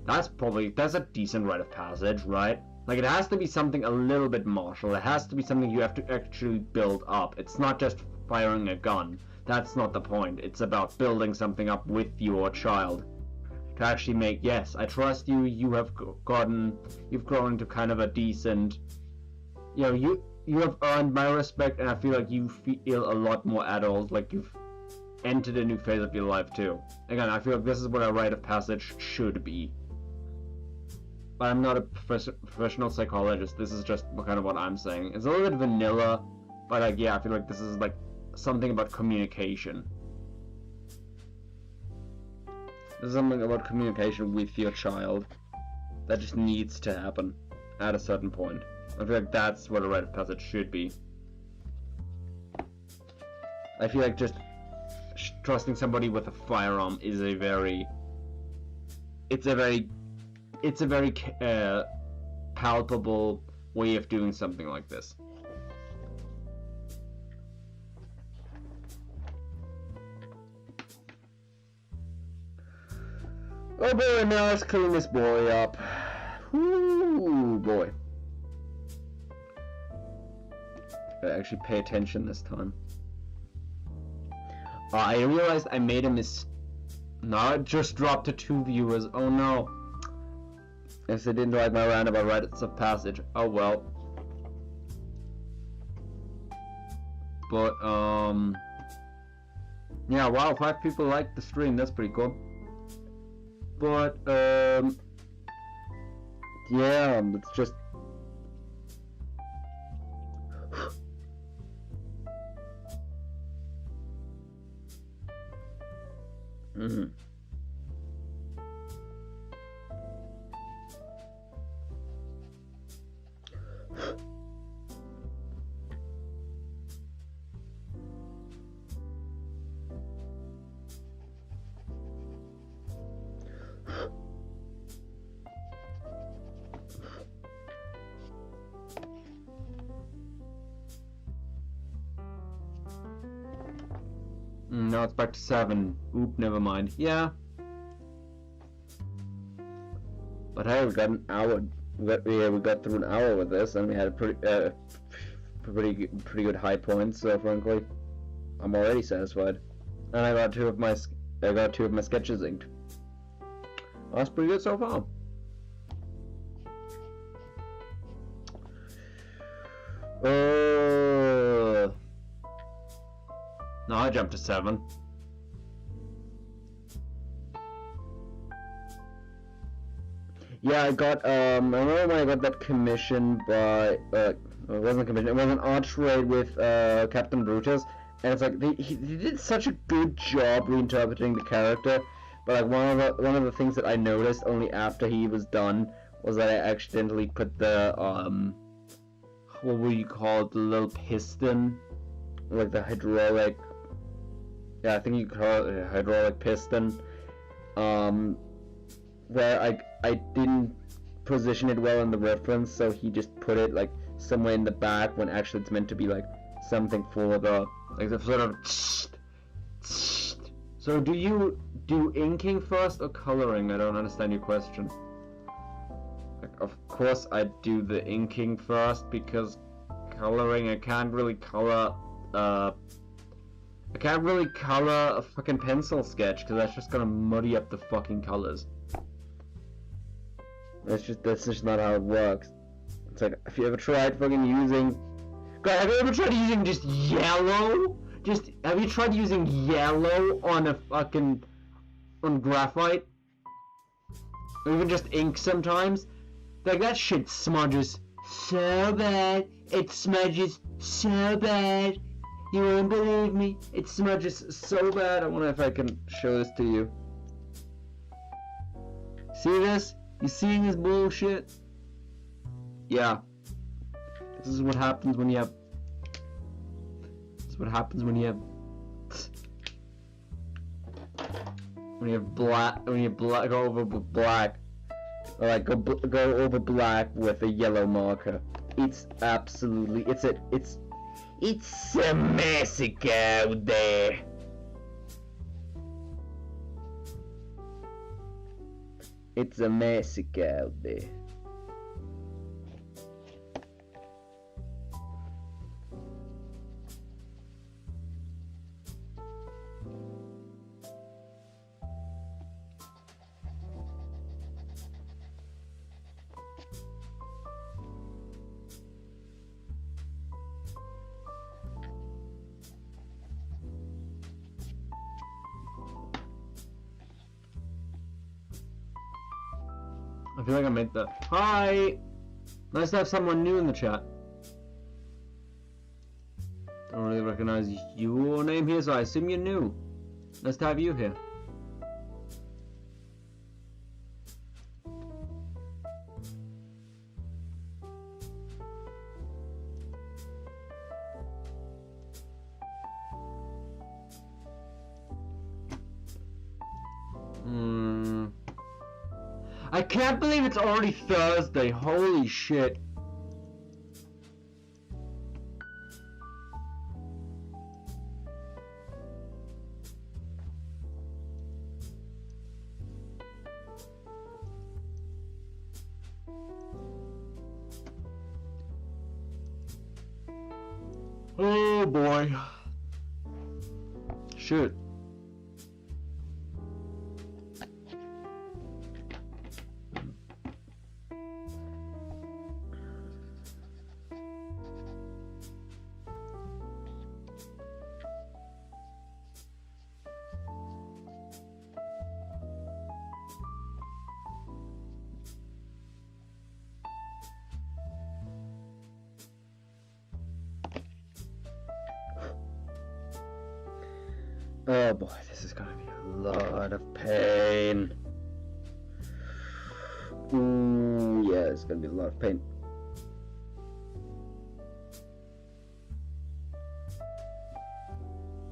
that's a decent rite of passage, right? Like, it has to be something a little bit martial. It has to be something you have to actually build up. It's not just firing a gun. That's not the point. It's about building something up with your child. To actually make, yes, I trust you, you've grown into kind of a decent, you know, you have earned my respect, and I feel like you feel a lot more adult, like you've entered a new phase of your life too. Again, I feel like this is what a rite of passage should be. But I'm not a professional psychologist, this is just kind of what I'm saying. It's a little bit vanilla, but like, yeah, I feel like this is like something about communication. There's something about communication with your child that just needs to happen at a certain point. I feel like that's what a rite of passage should be. I feel like just trusting somebody with a firearm is a very palpable way of doing something like this. Oh boy, now let's clean this boy up. Ooh boy. Gotta actually pay attention this time. I realized I made a No, it just dropped to 2 viewers. Oh no. Guess they didn't like my rant about rites of passage. Oh well. But, yeah, wow, 5 people liked the stream. That's pretty cool. But, yeah, it's just... Mm-hmm. Now it's back to 7. Oop, never mind. Yeah. But hey, we got an hour. We got through an hour with this, and we had a pretty good high points. So frankly, I'm already satisfied. And I got two of my sketches inked. Well, that's pretty good so far. No, I jumped to 7. Yeah, I got, I remember when I got that commission by, it wasn't a commission, it was an art raid with, Captain Brutus, and it's like, he did such a good job reinterpreting the character, but like, one of the things that I noticed only after he was done was that I accidentally put the, what would you call it, the little piston, like the hydraulic, yeah, I think you call it a hydraulic piston, where I didn't position it well in the reference, so he just put it like somewhere in the back when actually it's meant to be like something for the, like the sort of So do you do inking first or coloring? I don't understand your question. Like, of course I do the inking first, because coloring, I can't really color a fucking pencil sketch, because that's just gonna muddy up the fucking colors. That's just not how it works. It's like, have you ever tried fucking using... God, have you ever tried using just yellow? Have you tried using yellow on a fucking... on graphite? Or even just ink sometimes? Like, that shit smudges so bad. It smudges so bad. You won't believe me. It smudges so bad. I wonder if I can show this to you. See this? You seeing this bullshit? Yeah. This is what happens when you have... This is what happens when you have... When you have black... When you go over black. Or like go over black with a yellow marker. It's absolutely... It's a massacre out there. It's a massacre out there. I feel like I made that. Hi! Nice to have someone new in the chat. Don't really recognize your name here, so I assume you're new. Nice to have you here. I can't believe it's already Thursday. Holy shit. Oh boy. Shit. Oh boy, this is gonna be a lot of pain. Ooh, yeah, it's gonna be a lot of pain.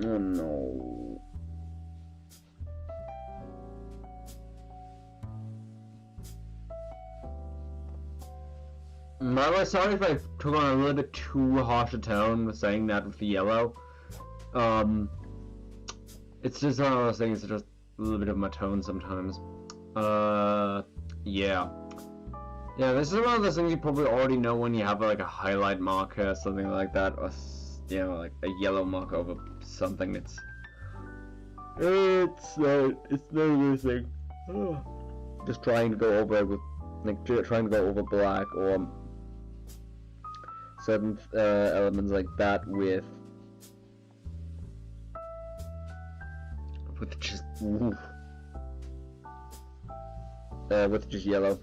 Oh no. By the way, sorry if I took on a little bit too harsh a tone with saying that with the yellow. It's just one of those things, it's just a little bit of my tone sometimes. Yeah. Yeah, this is one of those things you probably already know when you have like a highlight marker or something like that, or, you know, like a yellow marker over something. It's not a thing. Just trying to go over it with, like, trying to go over black or certain elements like that with just with just yellow.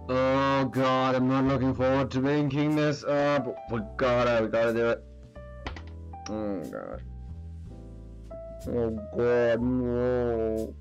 Oh god, I'm not looking forward to making this up. We gotta do it. Oh god. Oh god, no.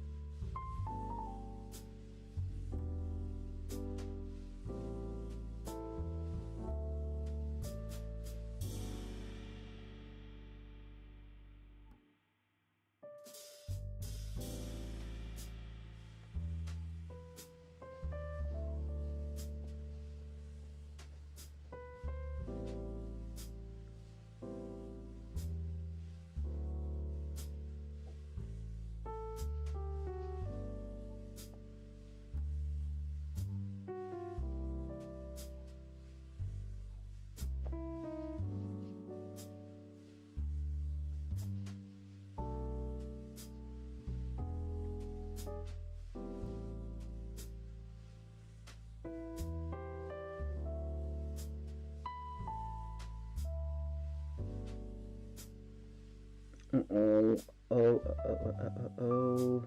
Oh.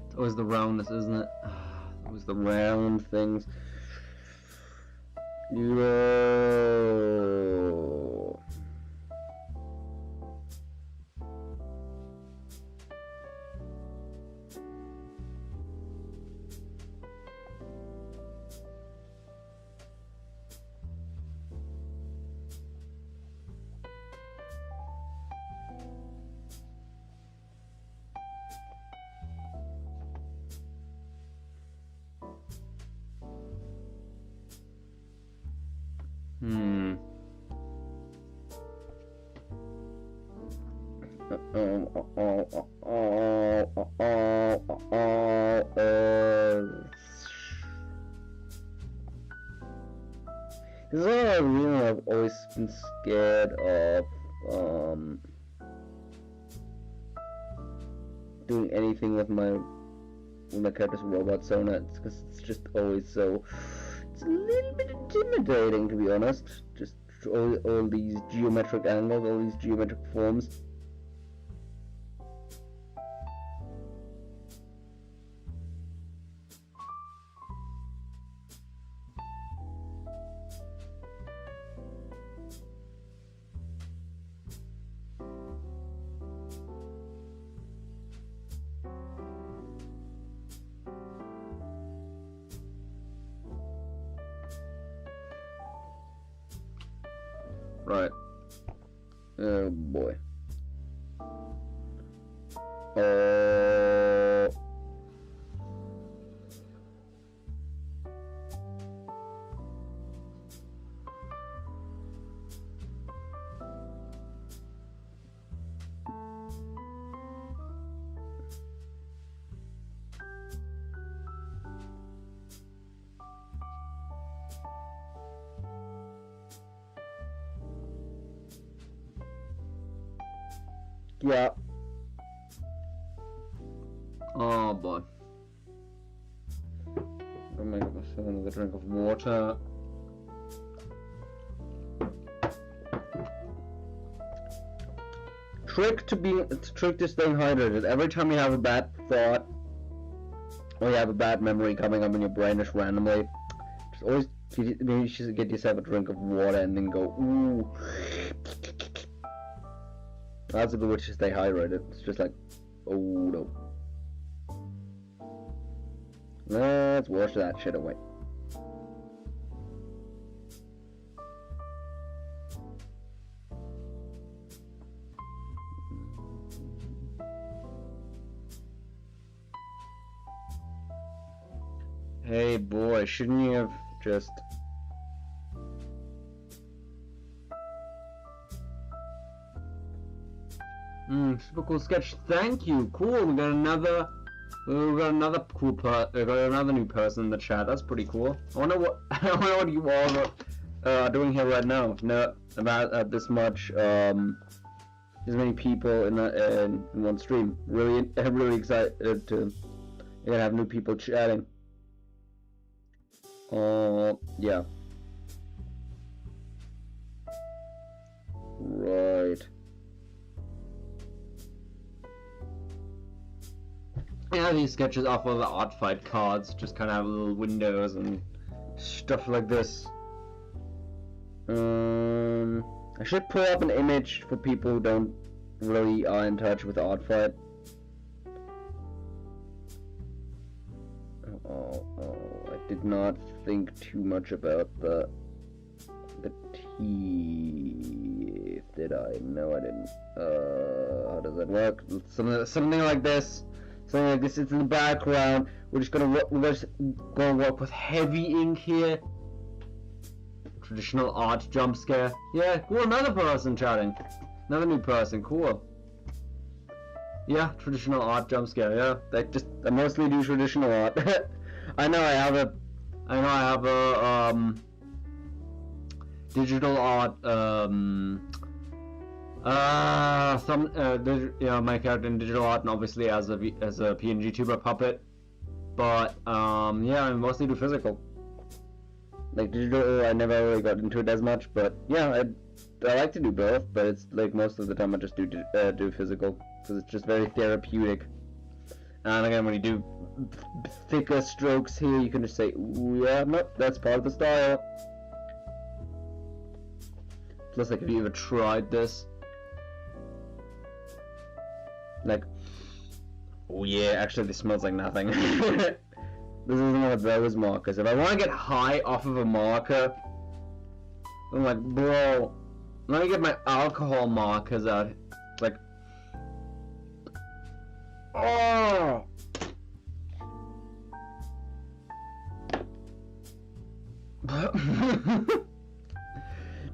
It's always the roundness, isn't it? It's always the round things. Yo. This is all I've always been scared of, doing anything with my character's robot Sona, because it's just always so, it's a little bit intimidating, to be honest. Just all these geometric angles, all these geometric forms. Right. Oh boy. Yeah. Oh boy. I'll make myself another drink of water. Trick to staying hydrated. Every time you have a bad thought or you have a bad memory coming up in your brain just randomly, just always maybe you should get yourself a drink of water and then go ooh. That's a good way to stay hydrated. It's just like, oh no. Let's wash that shit away. Hey boy, shouldn't you have just... super cool sketch. Thank you. Cool. We got another cool we got another new person in the chat. That's pretty cool. I wonder what you all are doing here right now. No, about this much as many people in one stream. I'm really excited to have new people chatting. Yeah. Right. Yeah, these sketches off of the ArtFight cards just kind of have little windows and stuff like this. I should pull up an image for people who don't really are in touch with ArtFight. I did not think too much about the teeth, did I? No, I didn't. How does that work? Something like this. Something like this. It's in the background. We're just gonna work with heavy ink here. Traditional art jump scare. Yeah, cool. Another person chatting. Another new person. Cool. Yeah, traditional art jump scare. Yeah, I mostly do traditional art. I know I have a digital art my character in digital art, and obviously as a PNG tuber puppet, but yeah, I mostly do physical. Like digital, I never really got into it as much, but yeah, I like to do both, but it's like most of the time I just do physical because it's just very therapeutic. And again, when you do thicker strokes here, you can just say, ooh, yeah, no, that's part of the style. Plus, like, have you ever tried this? Like, oh yeah, actually this smells like nothing. This isn't one of those markers. If I want to get high off of a marker, I'm like, bro, let me get my alcohol markers out. Like, oh!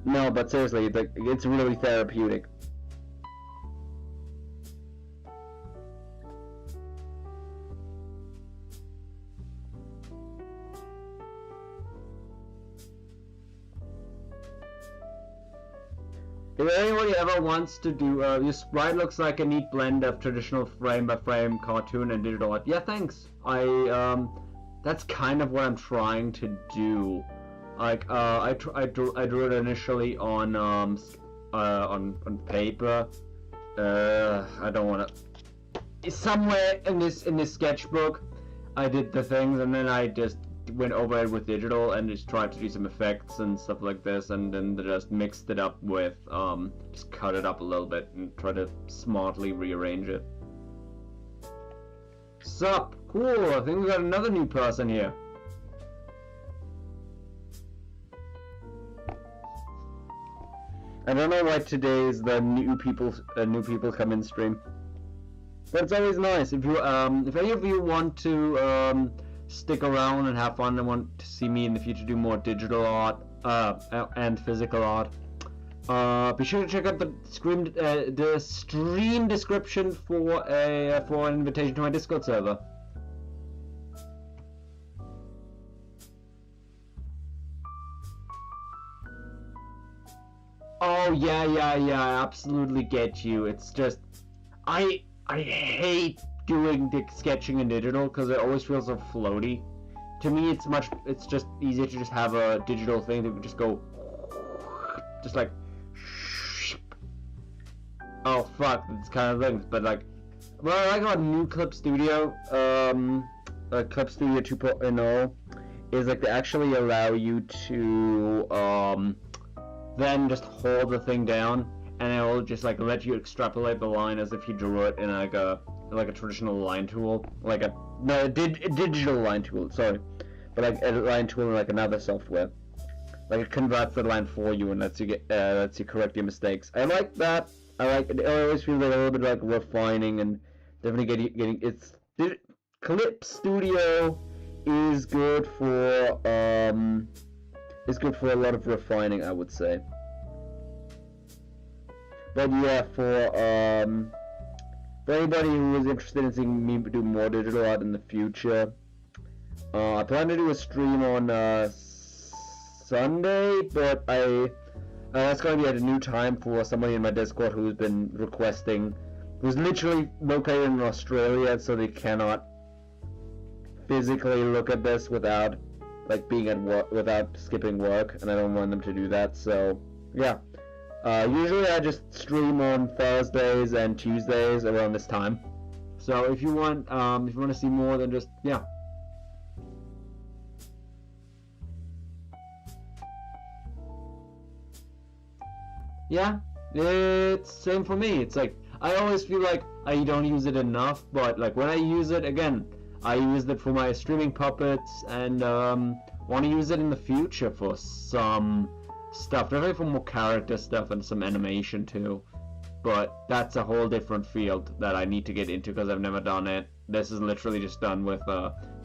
No, but seriously, like, it's really therapeutic. If anybody ever wants to do, your sprite looks like a neat blend of traditional frame-by-frame cartoon and digital art. Yeah, thanks. That's kind of what I'm trying to do. Like, I drew it initially on paper. I don't want to. Somewhere in this sketchbook, I did the things, and then I just went over it with digital and just tried to do some effects and stuff like this, and then just mixed it up with just cut it up a little bit and try to smartly rearrange it. Sup? Cool. I think we got another new person here. I don't know why today is the new people come in stream, but it's always nice if you if any of you want to stick around and have fun and want to see me in the future do more digital art and physical art. Be sure to check out the stream description for an invitation to my Discord server. Oh yeah, I absolutely get you. It's just I hate doing the sketching in digital because it always feels so floaty. To me, it's just easier to just have a digital thing that would just go, just like, oh fuck, it's kind of things. But like, what I like about new Clip Studio, Clip Studio 2.0, is like they actually allow you to then just hold the thing down, and it will just like let you extrapolate the line as if you drew it in like a traditional line tool, like a digital line tool. Sorry, but like a line tool in like another software. Like it converts the line for you and lets you correct your mistakes. I like that. I like it. I always feel like a little bit like refining and definitely getting it's Clip Studio is good for a lot of refining, I would say. But yeah, for anybody who is interested in seeing me do more digital art in the future, I plan to do a stream on Sunday, but that's going to be at a new time for somebody in my Discord who's been requesting, who's literally located in Australia, so they cannot physically look at this without like being at work, without skipping work, and I don't want them to do that. So yeah, usually I just stream on Thursdays and Tuesdays around this time. So if you want to see more, then just yeah. Yeah, it's same for me. It's like I always feel like I don't use it enough, but like when I use it again, I used it for my streaming puppets, and want to use it in the future for some stuff, definitely for more character stuff and some animation too. But that's a whole different field that I need to get into because I've never done it. This is literally just done with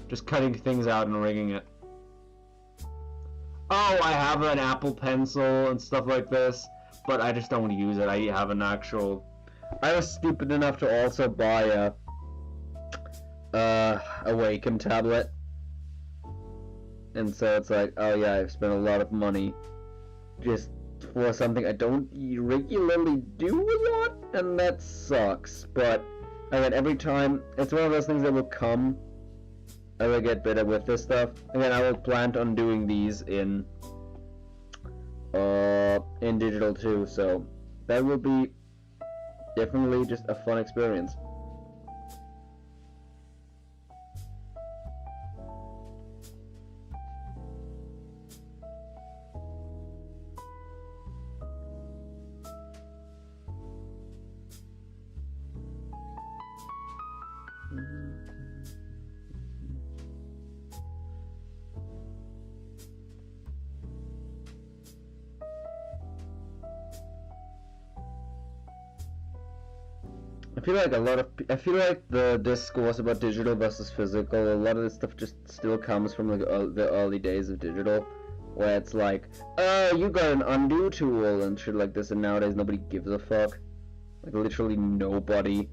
just cutting things out and rigging it. Oh, I have an Apple Pencil and stuff like this, but I just don't want to use it. I have an actual... I was stupid enough to also buy a Wacom tablet, and so it's like, oh yeah, I've spent a lot of money just for something I don't regularly do a lot, and that sucks. But again, every time, it's one of those things that will come as I get better with this stuff. Again, I will plan on doing these in digital too, so that will be definitely just a fun experience. I feel like the discourse about digital versus physical, a lot of this stuff just still comes from like the early days of digital, where it's like, oh, you got an undo tool and shit like this, and nowadays nobody gives a fuck. Like literally nobody.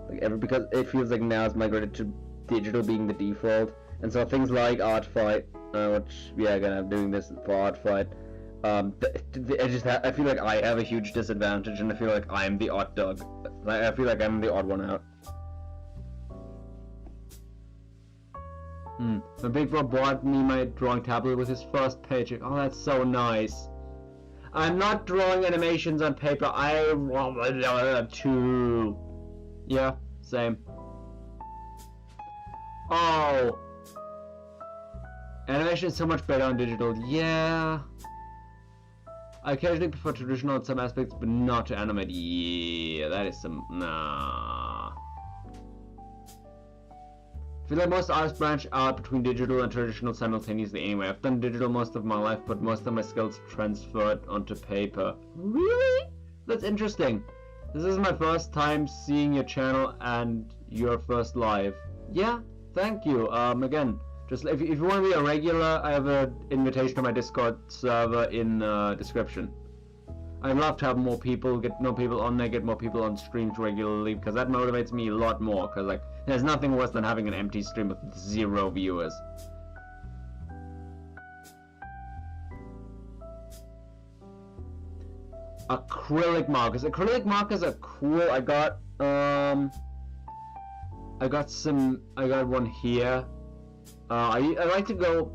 Like because it feels like now it's migrated to digital being the default, and so things like ArtFight, which again I'm doing this for ArtFight. I feel like I have a huge disadvantage, and I feel like I'm the odd dog. Like, I feel like I'm the odd one out. My big bro bought me my drawing tablet with his first paycheck. Oh, that's so nice. I'm not drawing animations on paper. I want to. Yeah, same. Oh. Animation is so much better on digital. Yeah. I occasionally prefer traditional in some aspects, but not to animate. Yeah, that is some... Nah. I feel like most artists branch out between digital and traditional simultaneously anyway. I've done digital most of my life, but most of my skills transferred onto paper. Really? That's interesting. This is my first time seeing your channel and your first live. Yeah, thank you. Again, just if you want to be a regular, I have an invitation to my Discord server in description. I'd love to have more people, get more people on there, get more people on streams regularly, because that motivates me a lot more, because like, there's nothing worse than having an empty stream with 0 viewers. Acrylic markers. Acrylic markers are cool. I got one here. I like to go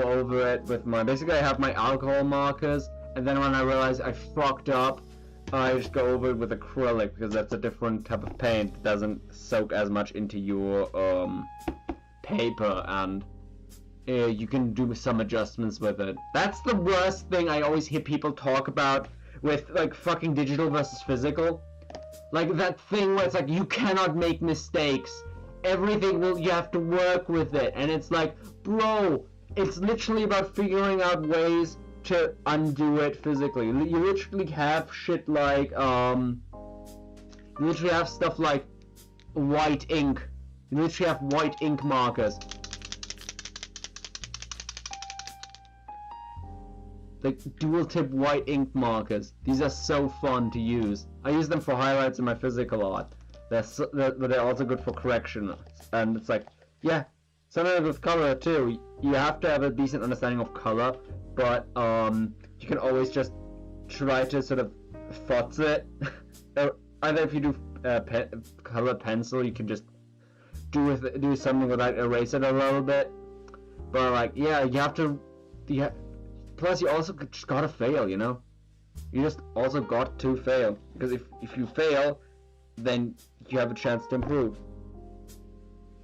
over it with my, basically I have my alcohol markers, and then when I realize I fucked up, I just go over it with acrylic, because that's a different type of paint. It doesn't soak as much into your paper, and you can do some adjustments with it. That's the worst thing I always hear people talk about with like fucking digital versus physical. Like that thing where it's like you cannot make mistakes. Everything you have to work with it, and it's like, bro, it's literally about figuring out ways to undo it physically. You literally have shit like, you literally have stuff like white ink. You literally have white ink markers. Like dual tip white ink markers. These are so fun to use. I use them for highlights in my physical art. But they're also good for correction, and it's like, yeah, sometimes with color too, you have to have a decent understanding of color, but you can always just try to sort of thoughts it. Either if you do colored pencil, you can just do something without erase it a little bit, but like, yeah, you have to, plus you also just gotta fail, you know? You just also got to fail, because if you fail, then you have a chance to improve.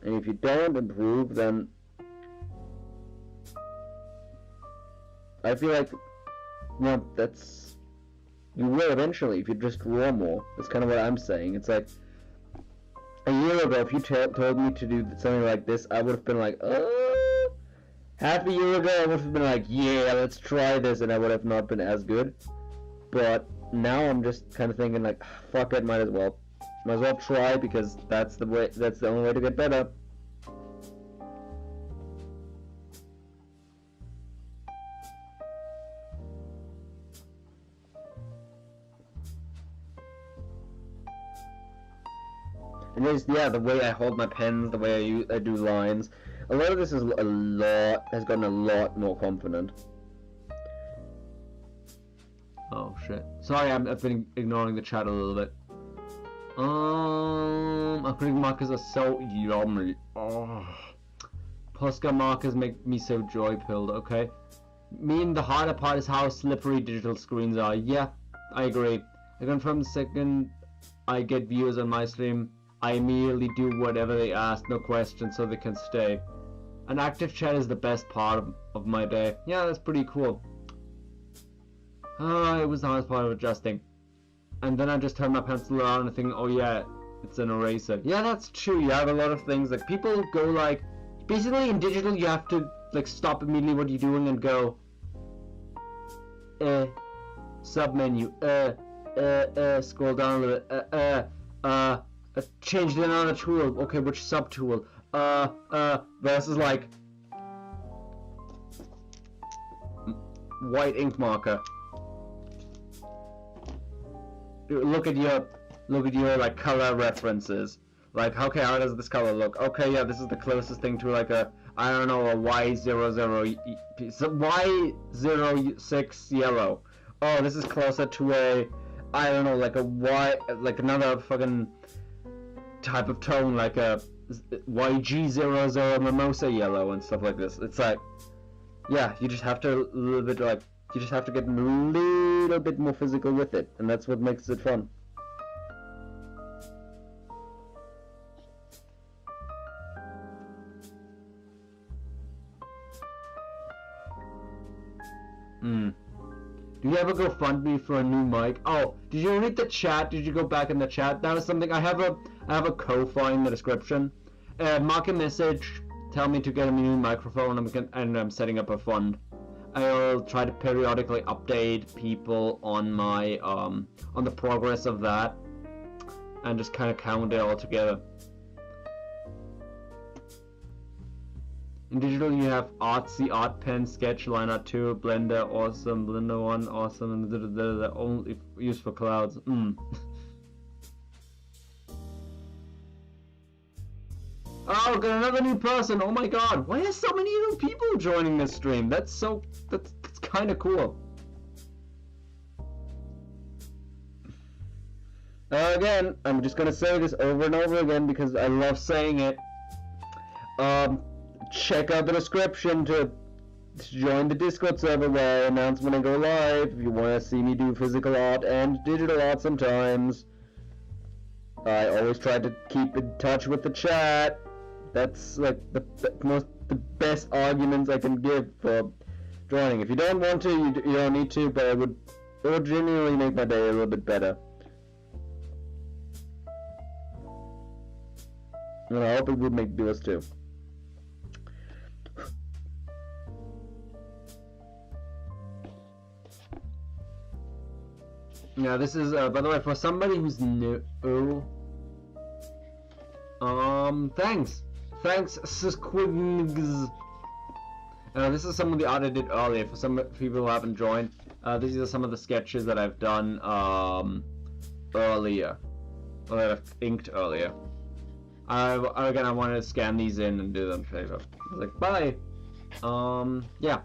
And if you don't improve, then I feel like, you know, you will eventually if you just draw more. That's kind of what I'm saying. It's like, a year ago, if you told me to do something like this, I would have been like, oh. Half a year ago, I would have been like, yeah, let's try this, and I would have not been as good. But now I'm just kind of thinking like, fuck it, might as well. Might as well try, because that's the only way to get better. And just, yeah, the way I hold my pens, the way I do lines, a lot of this has gotten a lot more confident. Oh shit. Sorry, I've been ignoring the chat a little bit. Acrylic markers are so yummy. Oh. Posca markers make me so joy-pilled, okay? The harder part is how slippery digital screens are. Yeah, I agree. I confirm the second I get viewers on my stream, I immediately do whatever they ask, no question, so they can stay. An active chat is the best part of my day. Yeah, that's pretty cool. It was the hardest part of adjusting. And then I just turn my pencil around and think, oh yeah, It's an eraser. Yeah, that's true. You have a lot of things like people go like, basically in digital you have to like stop immediately what you're doing and go, submenu, scroll down a little bit, change the another tool. Okay, which sub tool? Versus like white ink marker. Look at your like color references. Like, okay, how does this color look? Okay, yeah, this is the closest thing to like a, I don't know, a Y06 yellow. Oh, this is closer to a, I don't know, like a Y, like another fucking type of tone, like a YG00 mimosa yellow and stuff like this. It's like, yeah, you just have to you just have to get a little bit more physical with it, and that's what makes it fun. Do you ever go fund me for a new mic? Oh, did you read the chat? Did you go back in the chat? That was something I have a Ko-fi in the description. Mark a message, tell me to get a new microphone, and I'm setting up a fund. I'll try to periodically update people on my on the progress of that, and just kind of count it all together. In digital, you have Artsy, Art Pen, Sketch, Line Art 2, Blender, awesome, Blender 1, awesome, and they're only used for clouds. Oh, got another new person! Oh my god! Why are so many new people joining this stream? That's kind of cool. Again, I'm just gonna say this over and over again because I love saying it. Check out the description to join the Discord server where I announce when I go live. If you want to see me do physical art and digital art sometimes. I always try to keep in touch with the chat. That's like the best arguments I can give for joining. If you don't want to, you don't need to, but it would genuinely make my day a little bit better. And I hope it would make yours too. Yeah, this is, by the way, for somebody who's new, thanks, Squiggs. This is some of the art I did earlier, for some people who haven't joined. These are some of the sketches that I've done, earlier, or that I've inked earlier. Again, I wanted to scan these in and do them favor. I was like, bye! Yeah.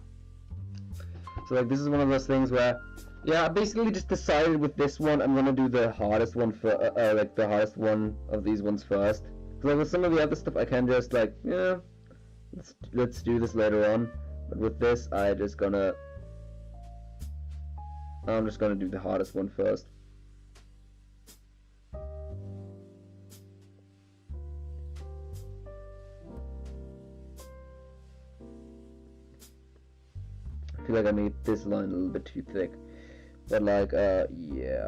So, like, this is one of those things where, yeah, I basically just decided with this one I'm gonna do the hardest one for like the hardest one of these ones first. Because like with some of the other stuff I can just like, yeah, let's do this later on. But with this I'm just gonna do the hardest one first. I feel like I made this line a little bit too thick. But like, yeah.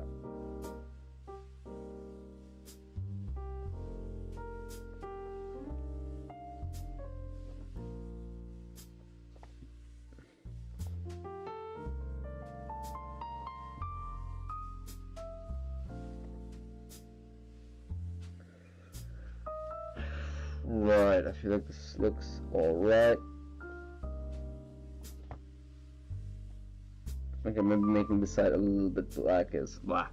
Right, I feel like this looks alright. Okay, maybe making the side a little bit black is blah.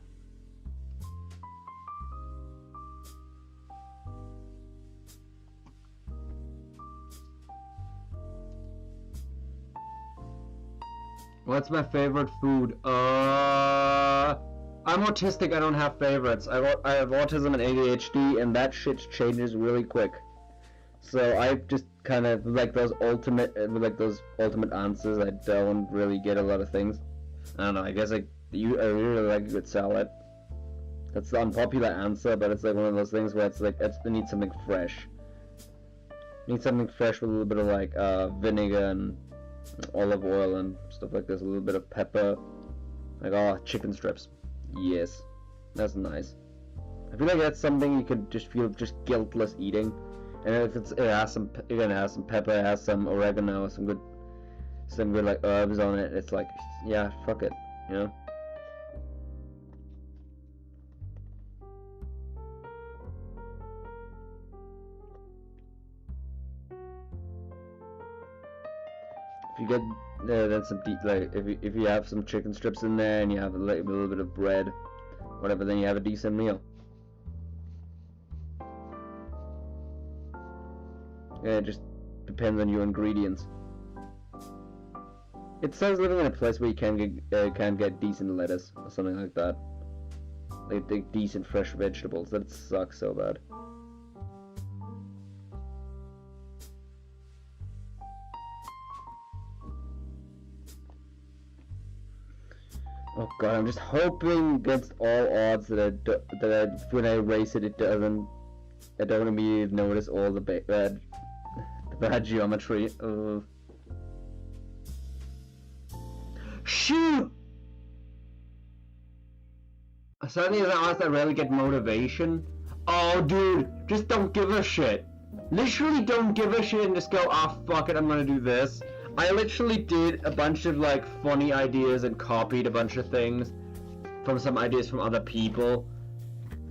What's my favorite food? I'm autistic, I don't have favorites. I have autism and ADHD, and that shit changes really quick. So I just kind of like those ultimate answers. I don't really get a lot of things. I don't know, I guess I really like a good salad. That's the unpopular answer, but it's like one of those things where it's like, it needs something fresh. You need something fresh with a little bit of like vinegar and olive oil and stuff like this, a little bit of pepper. Like, oh, chicken strips. Yes, that's nice. I feel like that's something you could just feel just guiltless eating. And if it has some, again, it has some pepper, it has some oregano, some good like herbs on it. It's like, yeah, fuck it, you know. If you get then some deep, like if you have some chicken strips in there and you have a little bit of bread, whatever, then you have a decent meal. Yeah, it just depends on your ingredients. It says living in a place where you can get decent lettuce or something like that, like decent fresh vegetables. That sucks so bad. Oh god, I'm just hoping against all odds that when I erase it, I don't immediately notice all the bad geometry. Shoot! Suddenly, as an artist, I rarely get motivation. Oh, dude, just don't give a shit. Literally, don't give a shit and just go, ah, fuck it, I'm gonna do this. I literally did a bunch of like funny ideas and copied a bunch of things from some ideas from other people,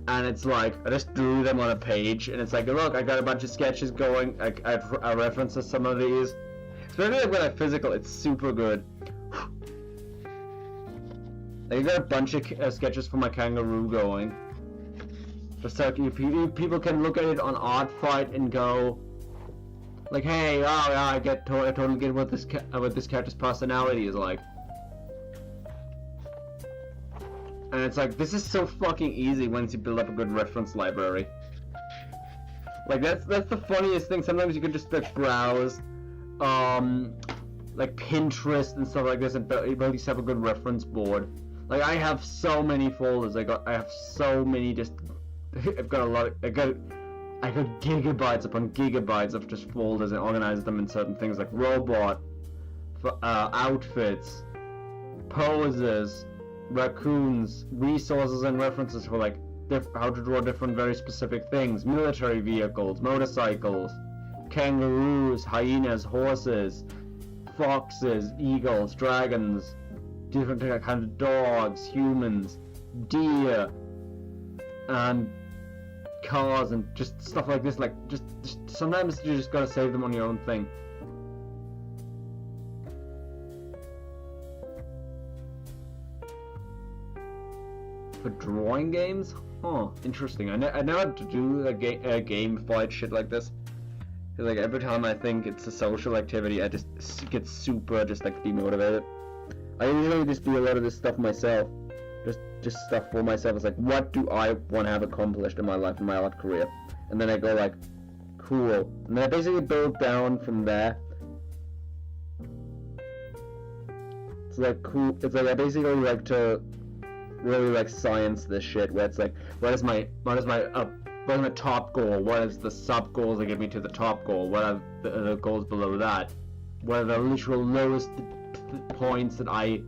and it's like I just drew them on a page, and it's like, look, I got a bunch of sketches going. I references some of these. Especially like when I physical, it's super good. I got a bunch of sketches for my kangaroo going. Just so people can look at it on ArtFight and go, like, hey, oh yeah, I totally get what this character's personality is like. And it's like, this is so fucking easy once you build up a good reference library. Like that's the funniest thing. Sometimes you can just like browse, like Pinterest and stuff like this, and at least have a good reference board. Like I have so many folders. I have so many just. I've got a lot. I got gigabytes upon gigabytes of just folders and organize them in certain things like robot, outfits, poses, raccoons, resources and references for like how to draw different very specific things, military vehicles, motorcycles, kangaroos, hyenas, horses, foxes, eagles, dragons, different kinds of dogs, humans, deer, and cars, and just stuff like this. Like just sometimes you just gotta save them on your own thing. For drawing games? Huh, interesting. I never had to do a game fight shit like this. Cause like every time I think it's a social activity, I just get super just like demotivated. I usually just do a lot of this stuff myself. Just stuff for myself. It's like, what do I want to have accomplished in my life, in my art career? And then I go like, cool. And then I basically build down from there. It's like cool. It's like I basically like to really like science this shit, where it's like, what is my top goal? What is the sub goals that get me to the top goal? What are the goals below that? What are the literal lowest points that I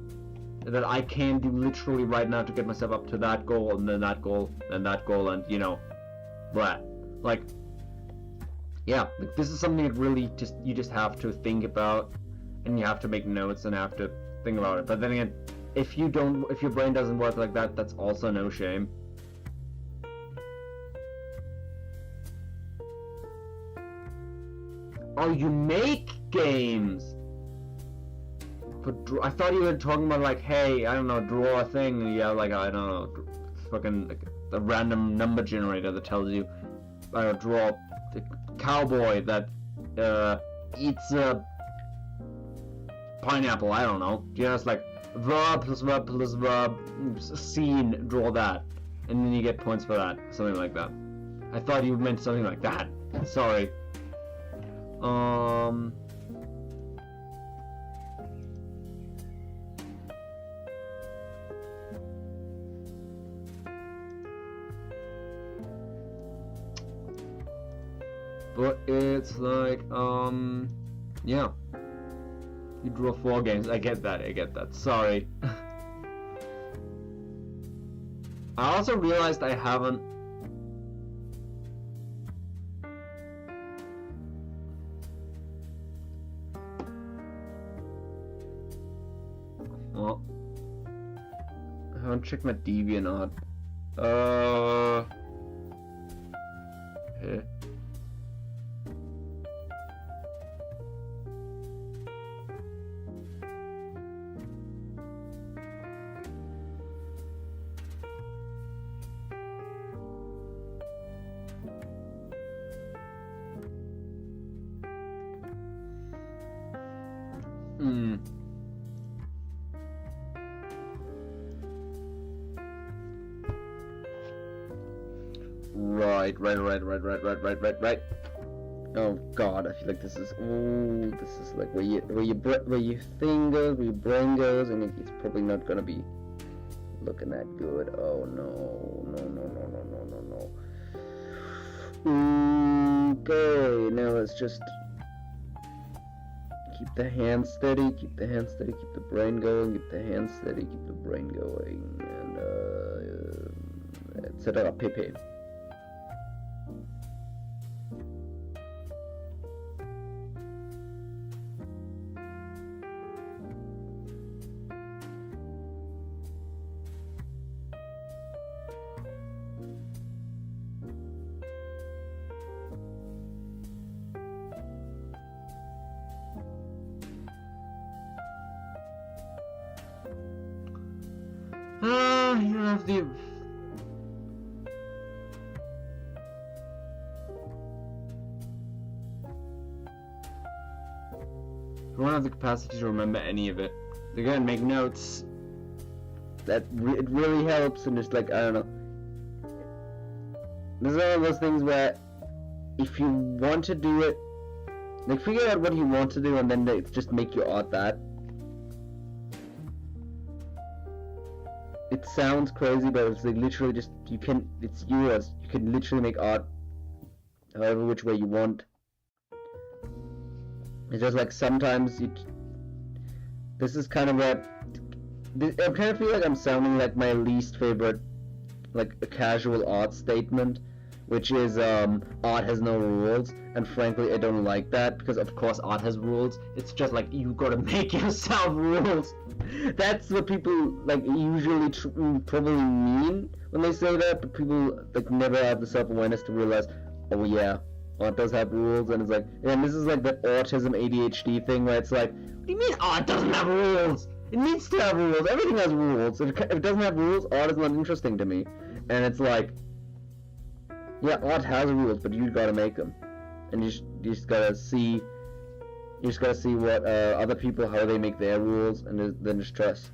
can do literally right now to get myself up to that goal, and then that goal, and that goal, and you know, what? Like, yeah, like, this is something that really you just have to think about, and you have to make notes and have to think about it. But then again, if your brain doesn't work like that, that's also no shame. Oh, you make games! I thought you were talking about like, hey, I don't know, draw a thing, and you have like, I don't know, fucking like, a random number generator that tells you, I don't know, draw a cowboy that eats a pineapple, I don't know. Just like verb plus verb plus verb, scene, draw that, and then you get points for that, something like that. I thought you meant something like that. Sorry. But it's like, yeah. You draw 4 games. I get that. Sorry. I also realized I haven't I want to check my DeviantArt. Here. Right. Oh God, I feel like this is like where your thing goes, where your brain goes, and it's probably not gonna be looking that good. Oh no. Okay, now let's just keep the hand steady, keep the brain going, keep the hand steady, keep the brain going, and etc. pp. You have the... You won't have the capacity to remember any of it. They're gonna make notes. It really helps, and just like, I don't know. This is one of those things where, if you want to do it, like, figure out what you want to do, and then just make your art that. It sounds crazy, but it's like literally just, it's yours. You can literally make art however which way you want. It's just like sometimes this is kind of I kind of feel like I'm sounding like my least favorite, like a casual art statement, which is art has no rules, and frankly I don't like that, because of course art has rules. It's just like, you gotta make yourself rules. That's what people like usually probably mean when they say that, but people like never have the self-awareness to realize, oh yeah, art does have rules. And it's like, and this is like the autism ADHD thing where it's like, what do you mean art doesn't have rules? It needs to have rules. Everything has rules. If it doesn't have rules, art is not interesting to me. And it's like, yeah, art has rules, but you gotta make them, and you just gotta see. You just gotta see what other people, how they make their rules, and then just trust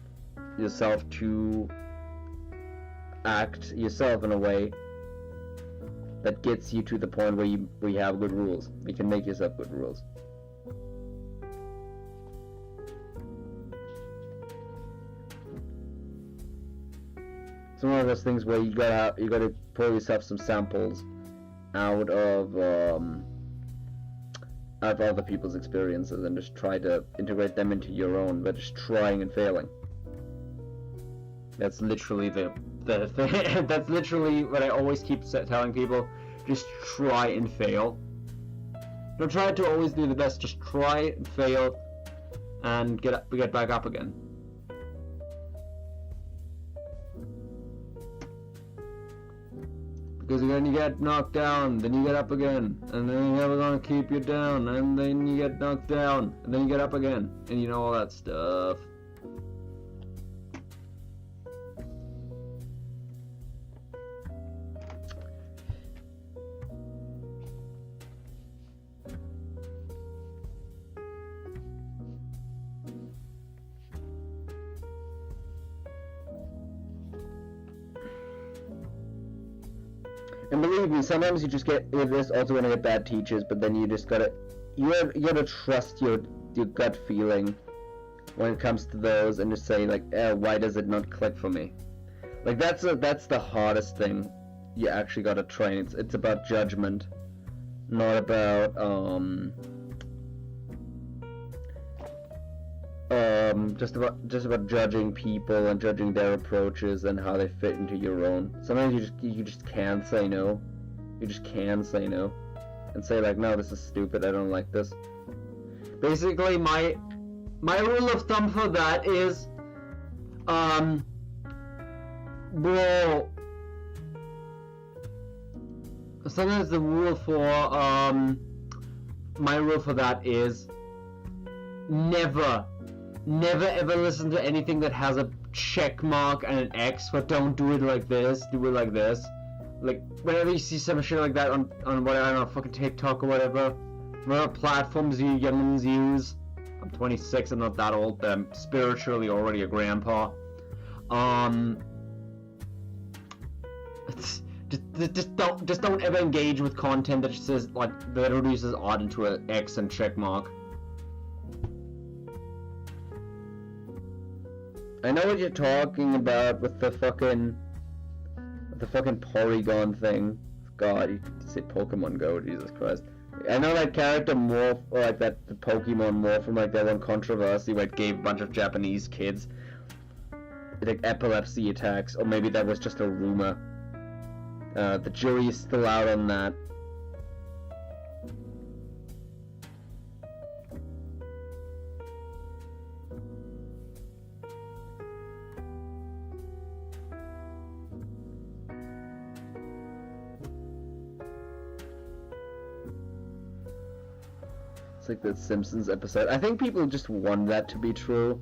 yourself to act yourself in a way that gets you to the point where you have good rules. You can make yourself good rules. It's one of those things where you gotta pull yourself some samples out of other people's experiences and just try to integrate them into your own, but just trying and failing. That's literally the thing. That's literally what I always keep telling people. Just try and fail. Don't try to always do the best. Just try and fail, and get back up again. Because when you get knocked down, then you get up again, and then you're never gonna keep you down, and then you get knocked down, and then you get up again, and you know all that stuff. And believe me, sometimes you just also gonna get bad teachers, but then you gotta trust your gut feeling when it comes to those, and just say like, why does it not click for me? Like that's the hardest thing you actually gotta train. It's about judgment, not about just about judging people and judging their approaches and how they fit into your own. Sometimes you just can't say no. You just can say no, and say like, no, this is stupid. I don't like this. Basically, my rule of thumb for that is, Bro. Sometimes the rule for, my rule for that is never ever listen to anything that has a check mark and an X, but don't do it like this, do it like this. Like, whenever you see some shit like that on whatever, I don't know, fucking TikTok or whatever platforms you youngins use. I'm 26, I'm not that old, but I'm spiritually already a grandpa. Just don't ever engage with content that just says, like, that reduces odd into an X and check mark. I know what you're talking about with the fucking polygon thing. God, you could say Pokemon Go, Jesus Christ. I know that character morph, or like that the Pokemon morph from like that one controversy where it gave a bunch of Japanese kids like epilepsy attacks, or maybe that was just a rumor. The jury is still out on that. It's like that Simpsons episode. I think people just want that to be true.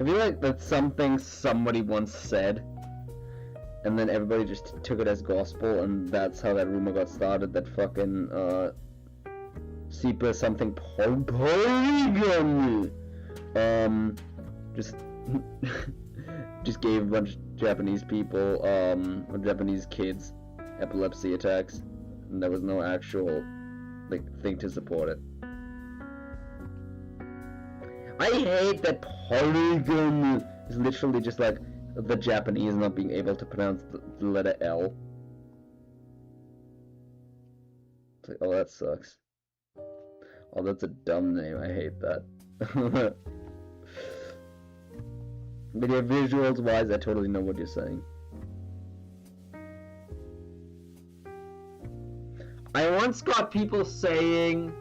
I feel like that's something somebody once said, and then everybody just took it as gospel, and that's how that rumor got started, that fucking, Sepa something polygamy, just gave a bunch of Japanese people, or Japanese kids, epilepsy attacks, and there was no actual, like, thing to support it. I hate that polygon is literally just like the Japanese not being able to pronounce the letter L. It's like, oh, that sucks. Oh, that's a dumb name. I hate that. But yeah, visuals wise, I totally know what you're saying. I once got people saying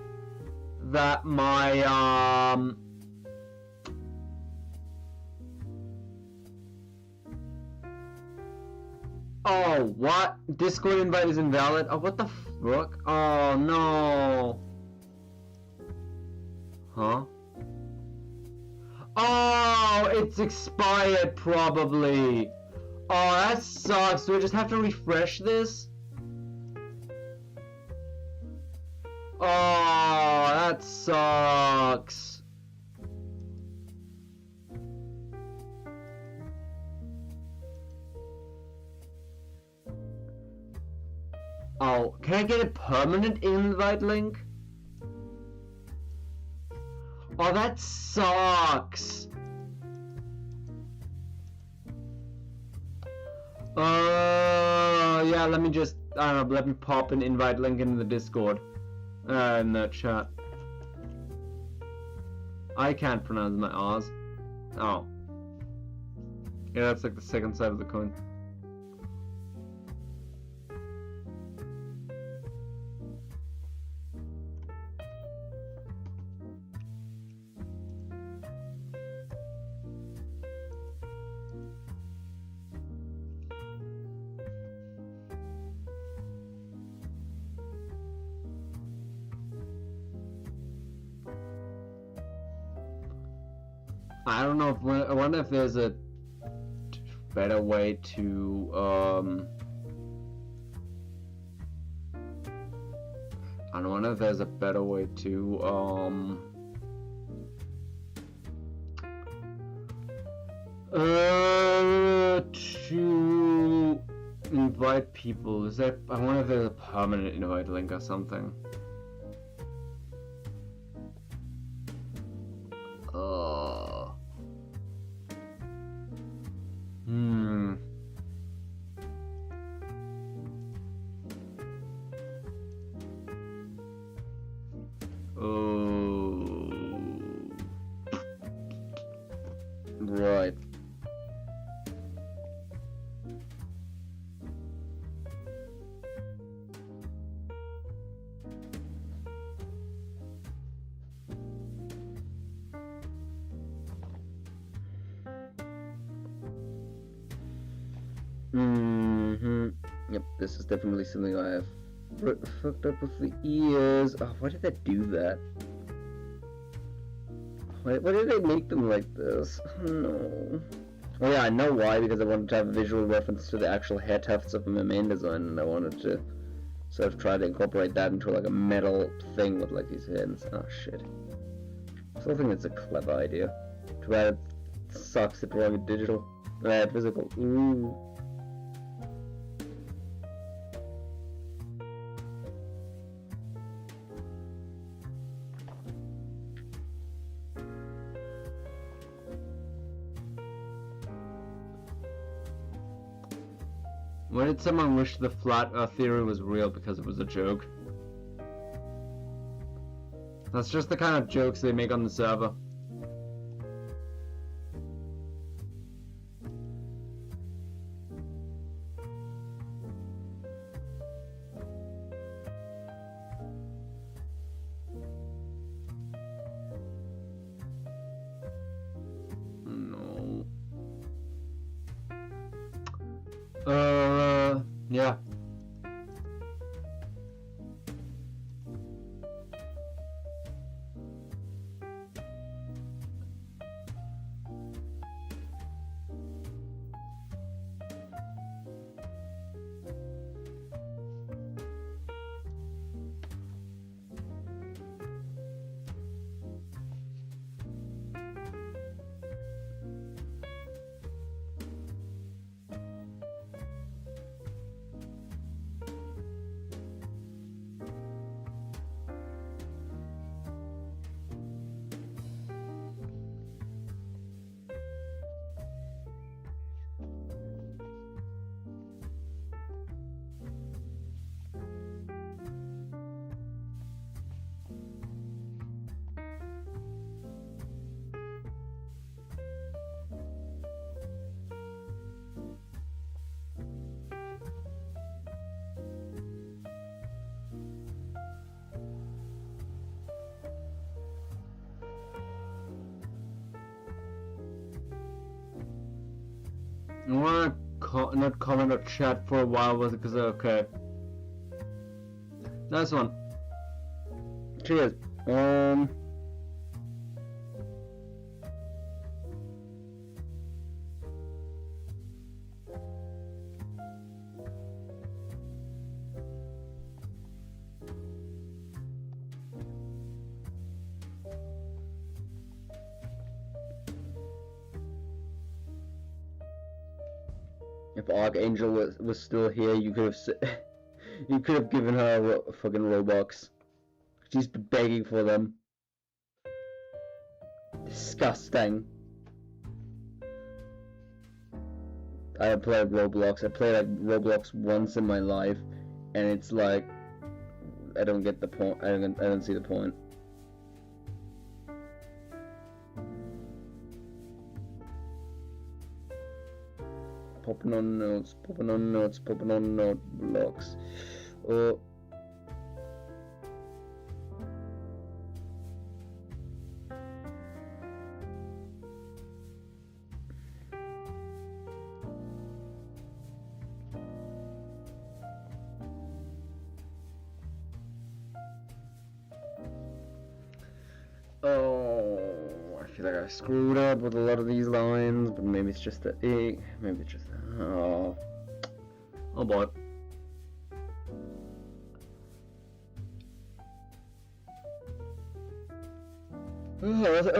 that my, oh, what? Discord invite is invalid? Oh, what the fuck? Oh, no. Huh? Oh, it's expired, probably. Oh, that sucks. Do I just have to refresh this? Oh, that sucks. Oh, can I get a permanent invite link? Oh, that sucks. Yeah, let me just, I don't know, let me pop an invite link in the Discord. In the chat. I can't pronounce my R's. Oh. Yeah, that's like the second side of the coin. I don't know if, I wonder if there's a better way to, I wonder if there's a better way to, to invite people. Is that, I wonder if there's a permanent invite link or something. Right. Yep, this is definitely something I have fucked up with the ears. Oh, why did they do that? Why did they make them like this? No. Oh yeah, I know why, because I wanted to have a visual reference to the actual hair tufts of my main design, and I wanted to sort of try to incorporate that into like a metal thing with like these hands. Oh shit. I still think it's a clever idea. Too bad it sucks at drawing it digital. Physical. Ooh. When did someone wish the flat earth theory was real because it was a joke? That's just the kind of jokes they make on the server. Yeah. I want to not comment or chat for a while was it because okay. Nice one. Cheers. If Archangel was still here, you could have given her fucking Robux. She's been begging for them. Disgusting. I have played Roblox. I played like Roblox once in my life, and it's like I don't get the point. I don't see the point. Popping on notes, popping on notes, popping on note blocks. Oh. I feel like I screwed up with a lot of these lines, but maybe it's just that. Maybe it's just that. Oh boy. I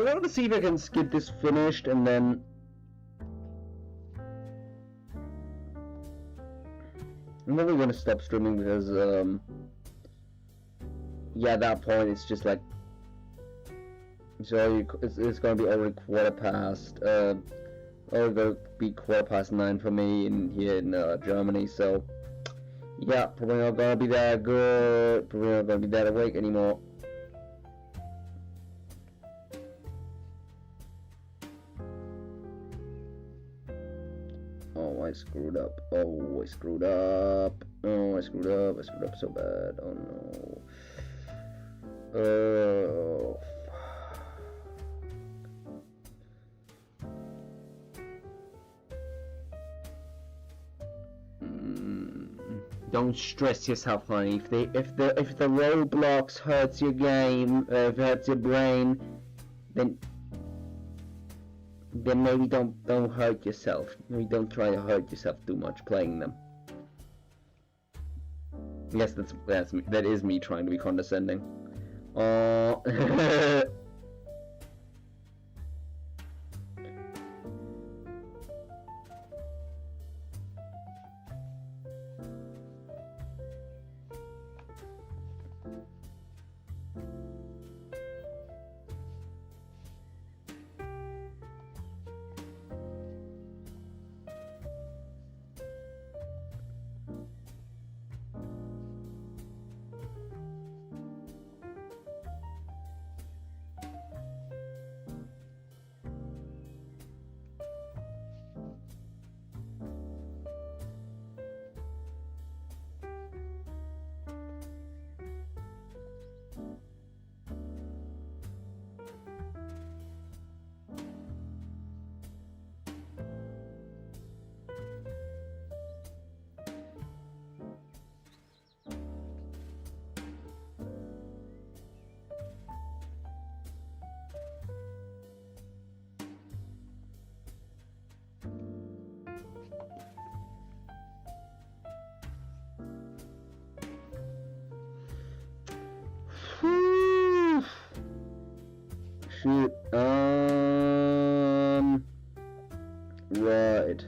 want to see if I can get this finished and then. I'm probably going to stop streaming because, yeah, at that point it's just like. So it's going to be already 15:15. Or going to be 9:15 for me here in Germany. So yeah, probably not going to be that good. Probably not going to be that awake anymore. Oh, I screwed up. Oh, I screwed up. Oh, I screwed up. I screwed up so bad. Oh no. Oh. Don't stress yourself, honey. If the roadblocks hurts your game, if it hurts your brain, then maybe don't hurt yourself. Maybe don't try to hurt yourself too much playing them. Yes, that's me. That is me trying to be condescending. Shoot. Right.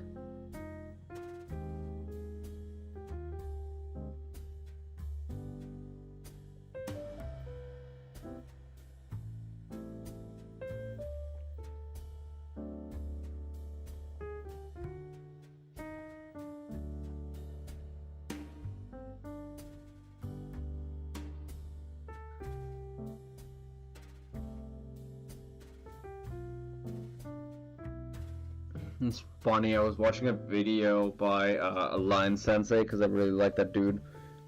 It's funny, I was watching a video by a Lion Sensei, because I really like that dude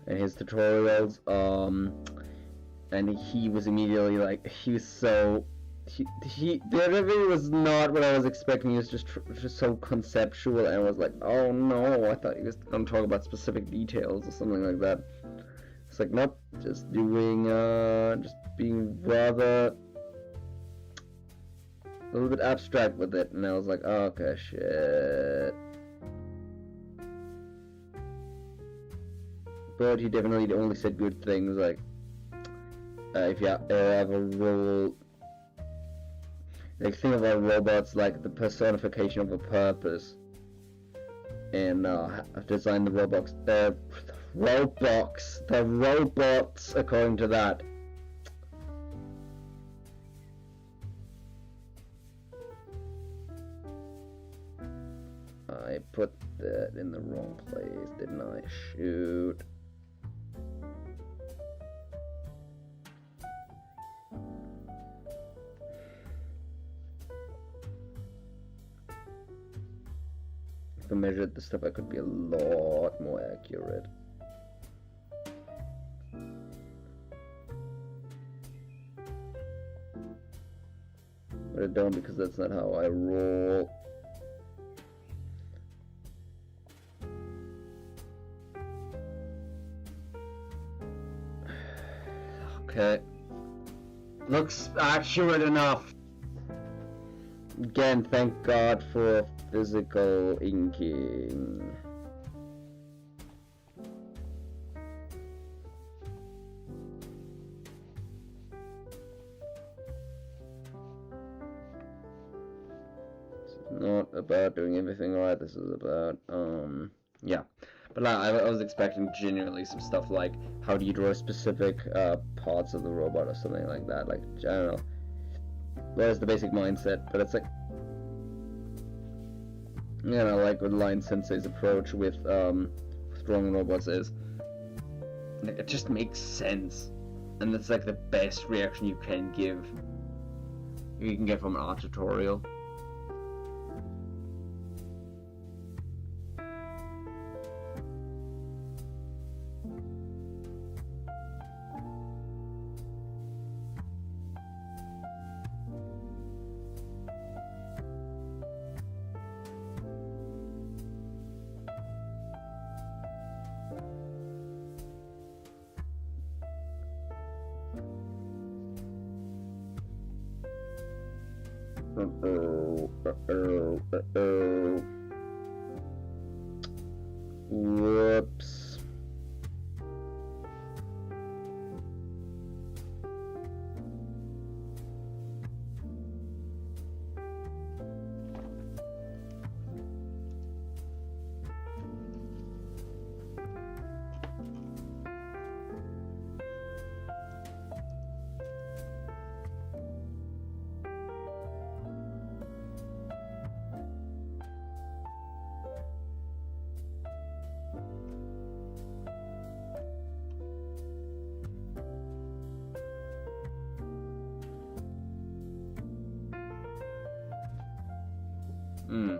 and his tutorials, and he was immediately like, the other video was not what I was expecting. He was just so conceptual, and I was like, oh no, I thought he was going to talk about specific details or something like that. It's like, nope, just being rather a little bit abstract with it, and I was like, oh, okay, shit. But he definitely only said good things, like, if you have a role, like, think about robots like the personification of a purpose, and I've designed the robots according to that. I put that in the wrong place, didn't I? Shoot. If I measured the stuff, I could be a lot more accurate. But I don't, because that's not how I roll. Okay. Looks accurate enough. Again, thank God for physical inking. This is not about doing everything right, this is about, yeah. But I was expecting genuinely some stuff like, how do you draw specific parts of the robot or something like that. Like, I don't know. There's the basic mindset, but it's like, you know, like what Lion Sensei's approach with drawing robots is. Like, it just makes sense. And that's like the best reaction you can give. You can get from an art tutorial. Whoops. Hmm.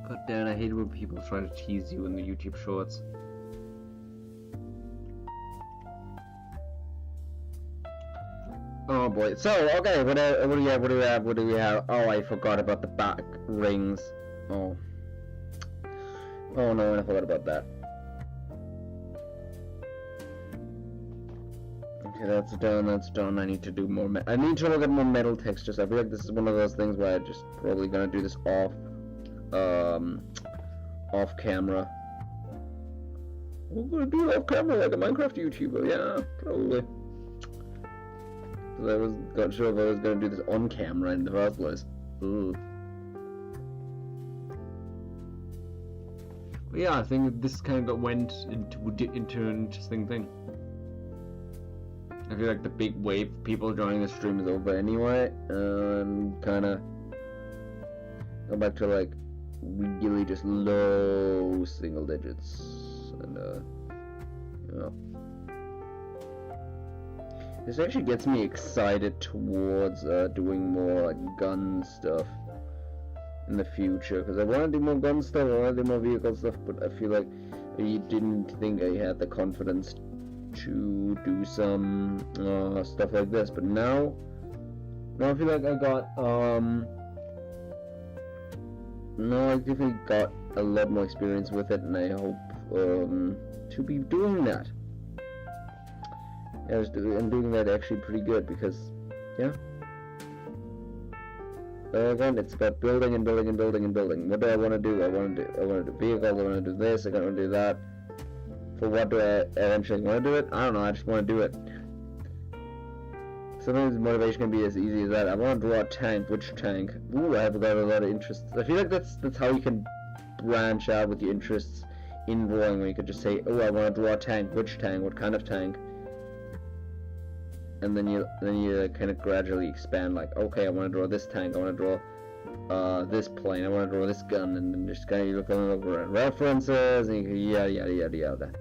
God damn, I hate when people try to tease you in the YouTube shorts. Oh boy. So, okay, what do we have? Oh, I forgot about the back rings. Oh. Oh no, I forgot about that. Okay, that's done. I need to do more I need to look at more metal textures. I feel like this is one of those things where I'm just probably gonna do this off camera. We're gonna do it off camera like a Minecraft YouTuber, yeah, probably. Because I wasn't sure if I was gonna do this on camera in the first place. Ooh. But yeah, I think this kind of went into an interesting thing. I feel like the big wave of people joining the stream is over anyway, and kind of go back to like really just low single digits, and you know, this actually gets me excited towards doing more like gun stuff in the future, because I want to do more gun stuff, I want to do more vehicle stuff, but I feel like I didn't think I had the confidence to do some stuff like this, but now I feel like I got no, I definitely got a lot more experience with it, and I hope to be doing that. Yeah, I'm doing that actually pretty good, because yeah, again, it's about building and building and building and building. What do I want to do? I want to do vehicles, I want to do this, I want to do that. For what do I eventually want to do it? I don't know, I just want to do it. Sometimes motivation can be as easy as that. I want to draw a tank. Which tank? Ooh, I have got a lot of interests. I feel like that's how you can branch out with your interests in drawing, where you could just say, oh, I want to draw a tank. Which tank? What kind of tank? And then you kind of gradually expand, like, okay, I want to draw this tank, I want to draw this plane, I want to draw this gun, and then just kind of look over at references, and you yada yada yada yada.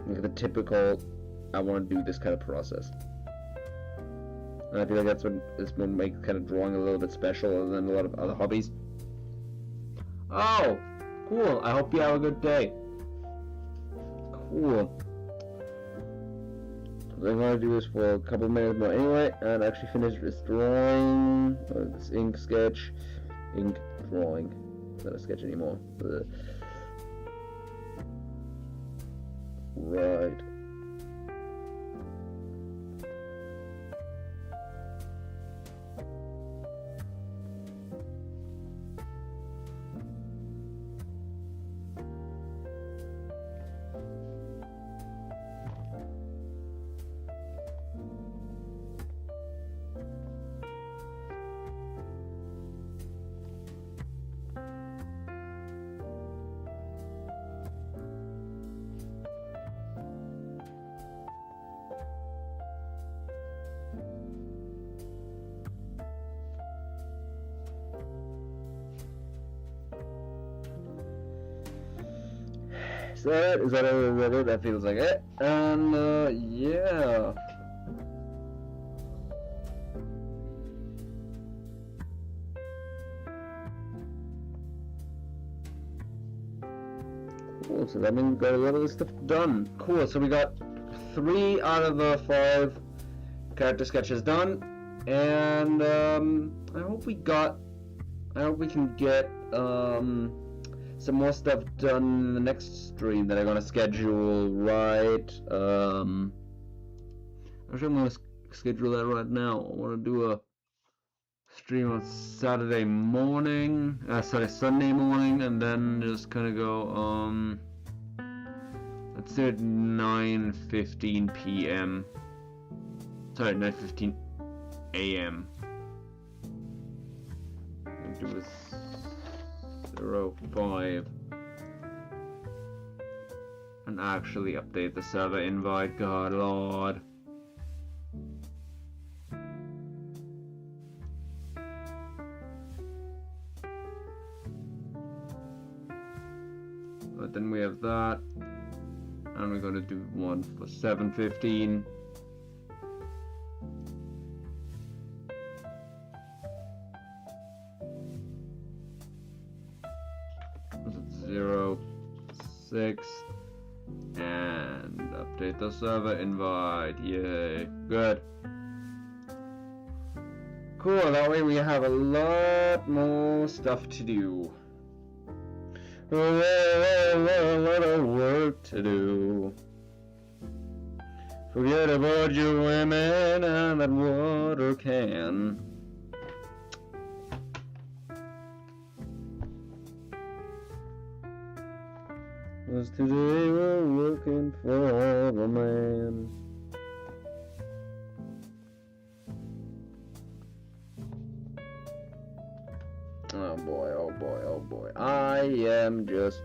Like the typical, I want to do this kind of process. And I feel like that's what makes kind of drawing a little bit special, other than a lot of other hobbies. Oh, cool. I hope you have a good day. Cool. I'm going to do this for a couple minutes more anyway, and actually finish this drawing, this ink sketch, ink drawing. It's not a sketch anymore. Right. that it? Is that it? That feels like it. And, yeah. Cool, so that means we got a lot of this stuff done. Cool, so we got 3 out of the 5 character sketches done. And, I hope we can get, some more stuff done in the next stream that I'm gonna schedule right. Actually, I'm gonna schedule that right now. I want to do a stream on Sunday morning, and then just kind of go. Let's do it 9:15 p.m. Sorry, 9:15 a.m. Do a 05 and actually update the server invite. God Lord. But then we have that, and we're gonna do one for 7:15. Was it 06? And update the server invite. Yay! Good. Cool. That way we have a lot more stuff to do. A lot of work to do. Forget about your women and that water can. Cause today we're working for the man. Oh boy, oh boy, oh boy. I am just...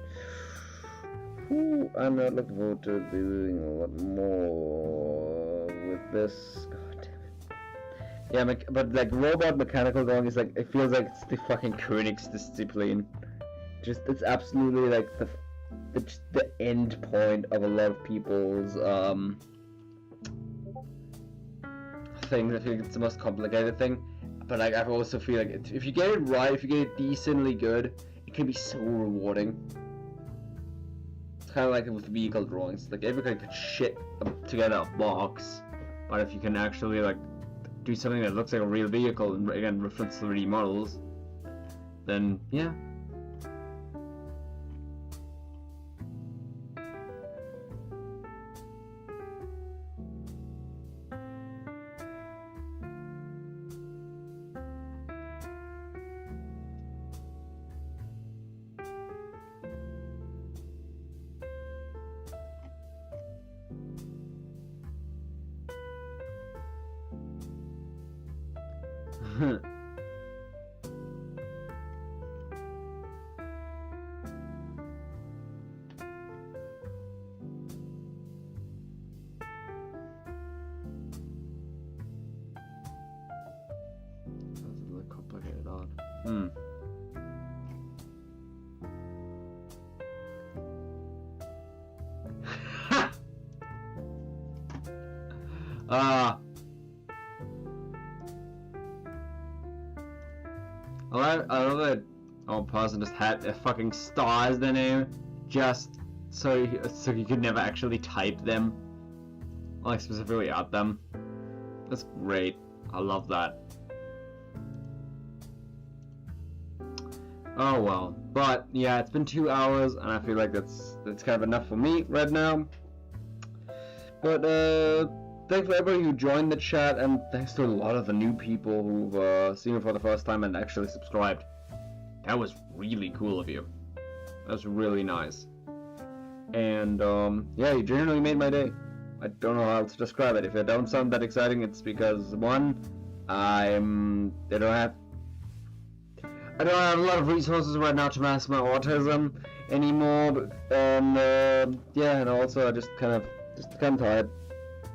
I'm not looking forward to doing a lot more with this. God damn it. Yeah, but like robot mechanical going is like, it feels like it's the fucking Königsdisziplin. Just, it's absolutely like the end point of a lot of people's things. I think it's the most complicated thing. But like, I also feel like if you get it right, if you get it decently good, it can be so rewarding. It's kind of like with vehicle drawings. Like everybody could shit together a box, but if you can actually like do something that looks like a real vehicle and again reference 3D models, then yeah. I love that our person just had a fucking star as their name, just so you could never actually type them, like specifically at them. That's great. I love that. Oh well, but yeah, it's been 2 hours, and I feel like that's kind of enough for me right now. But thanks for everybody who joined the chat, and thanks to a lot of the new people who've seen it for the first time and actually subscribed. That was really cool of you. That was really nice. And yeah, you genuinely made my day. I don't know how else to describe it. If it don't sound that exciting, it's because one, I don't have a lot of resources right now to mask my autism anymore. And yeah, and also I just kind of tired.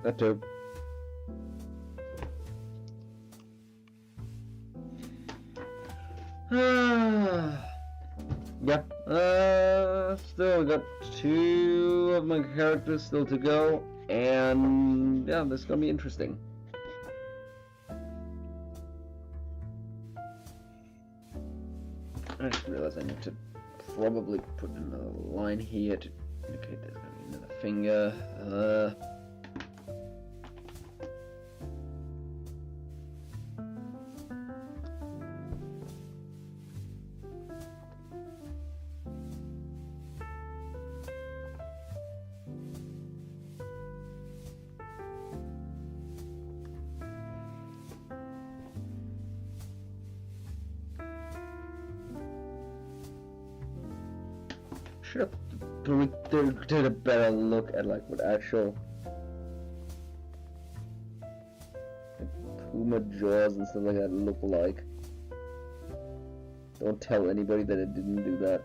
That too. Yeah. Still got 2 of my characters still to go, and yeah, this is gonna be interesting. I just realized I need to probably put another line here to indicate there's gonna be another finger. Should have did a better look at like what actual Puma jaws and stuff like that look like. Don't tell anybody that I didn't do that.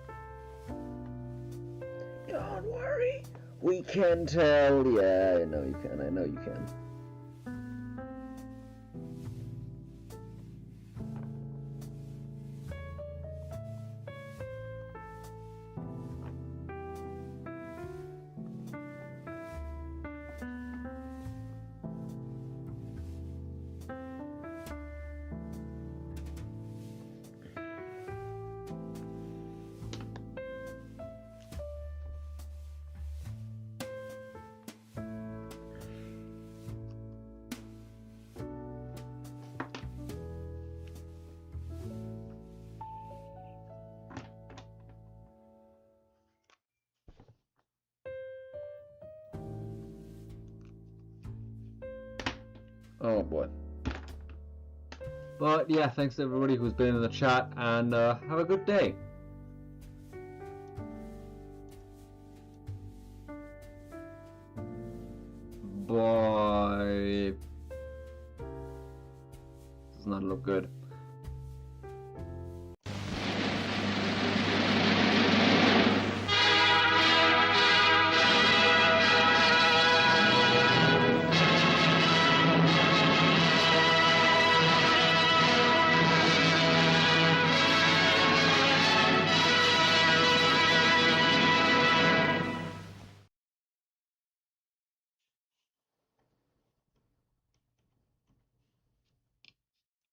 Don't worry, we can tell. Yeah, I know you can. I know you can. Oh boy. But yeah, thanks to everybody who's been in the chat, and have a good day. Bye. Does not look good.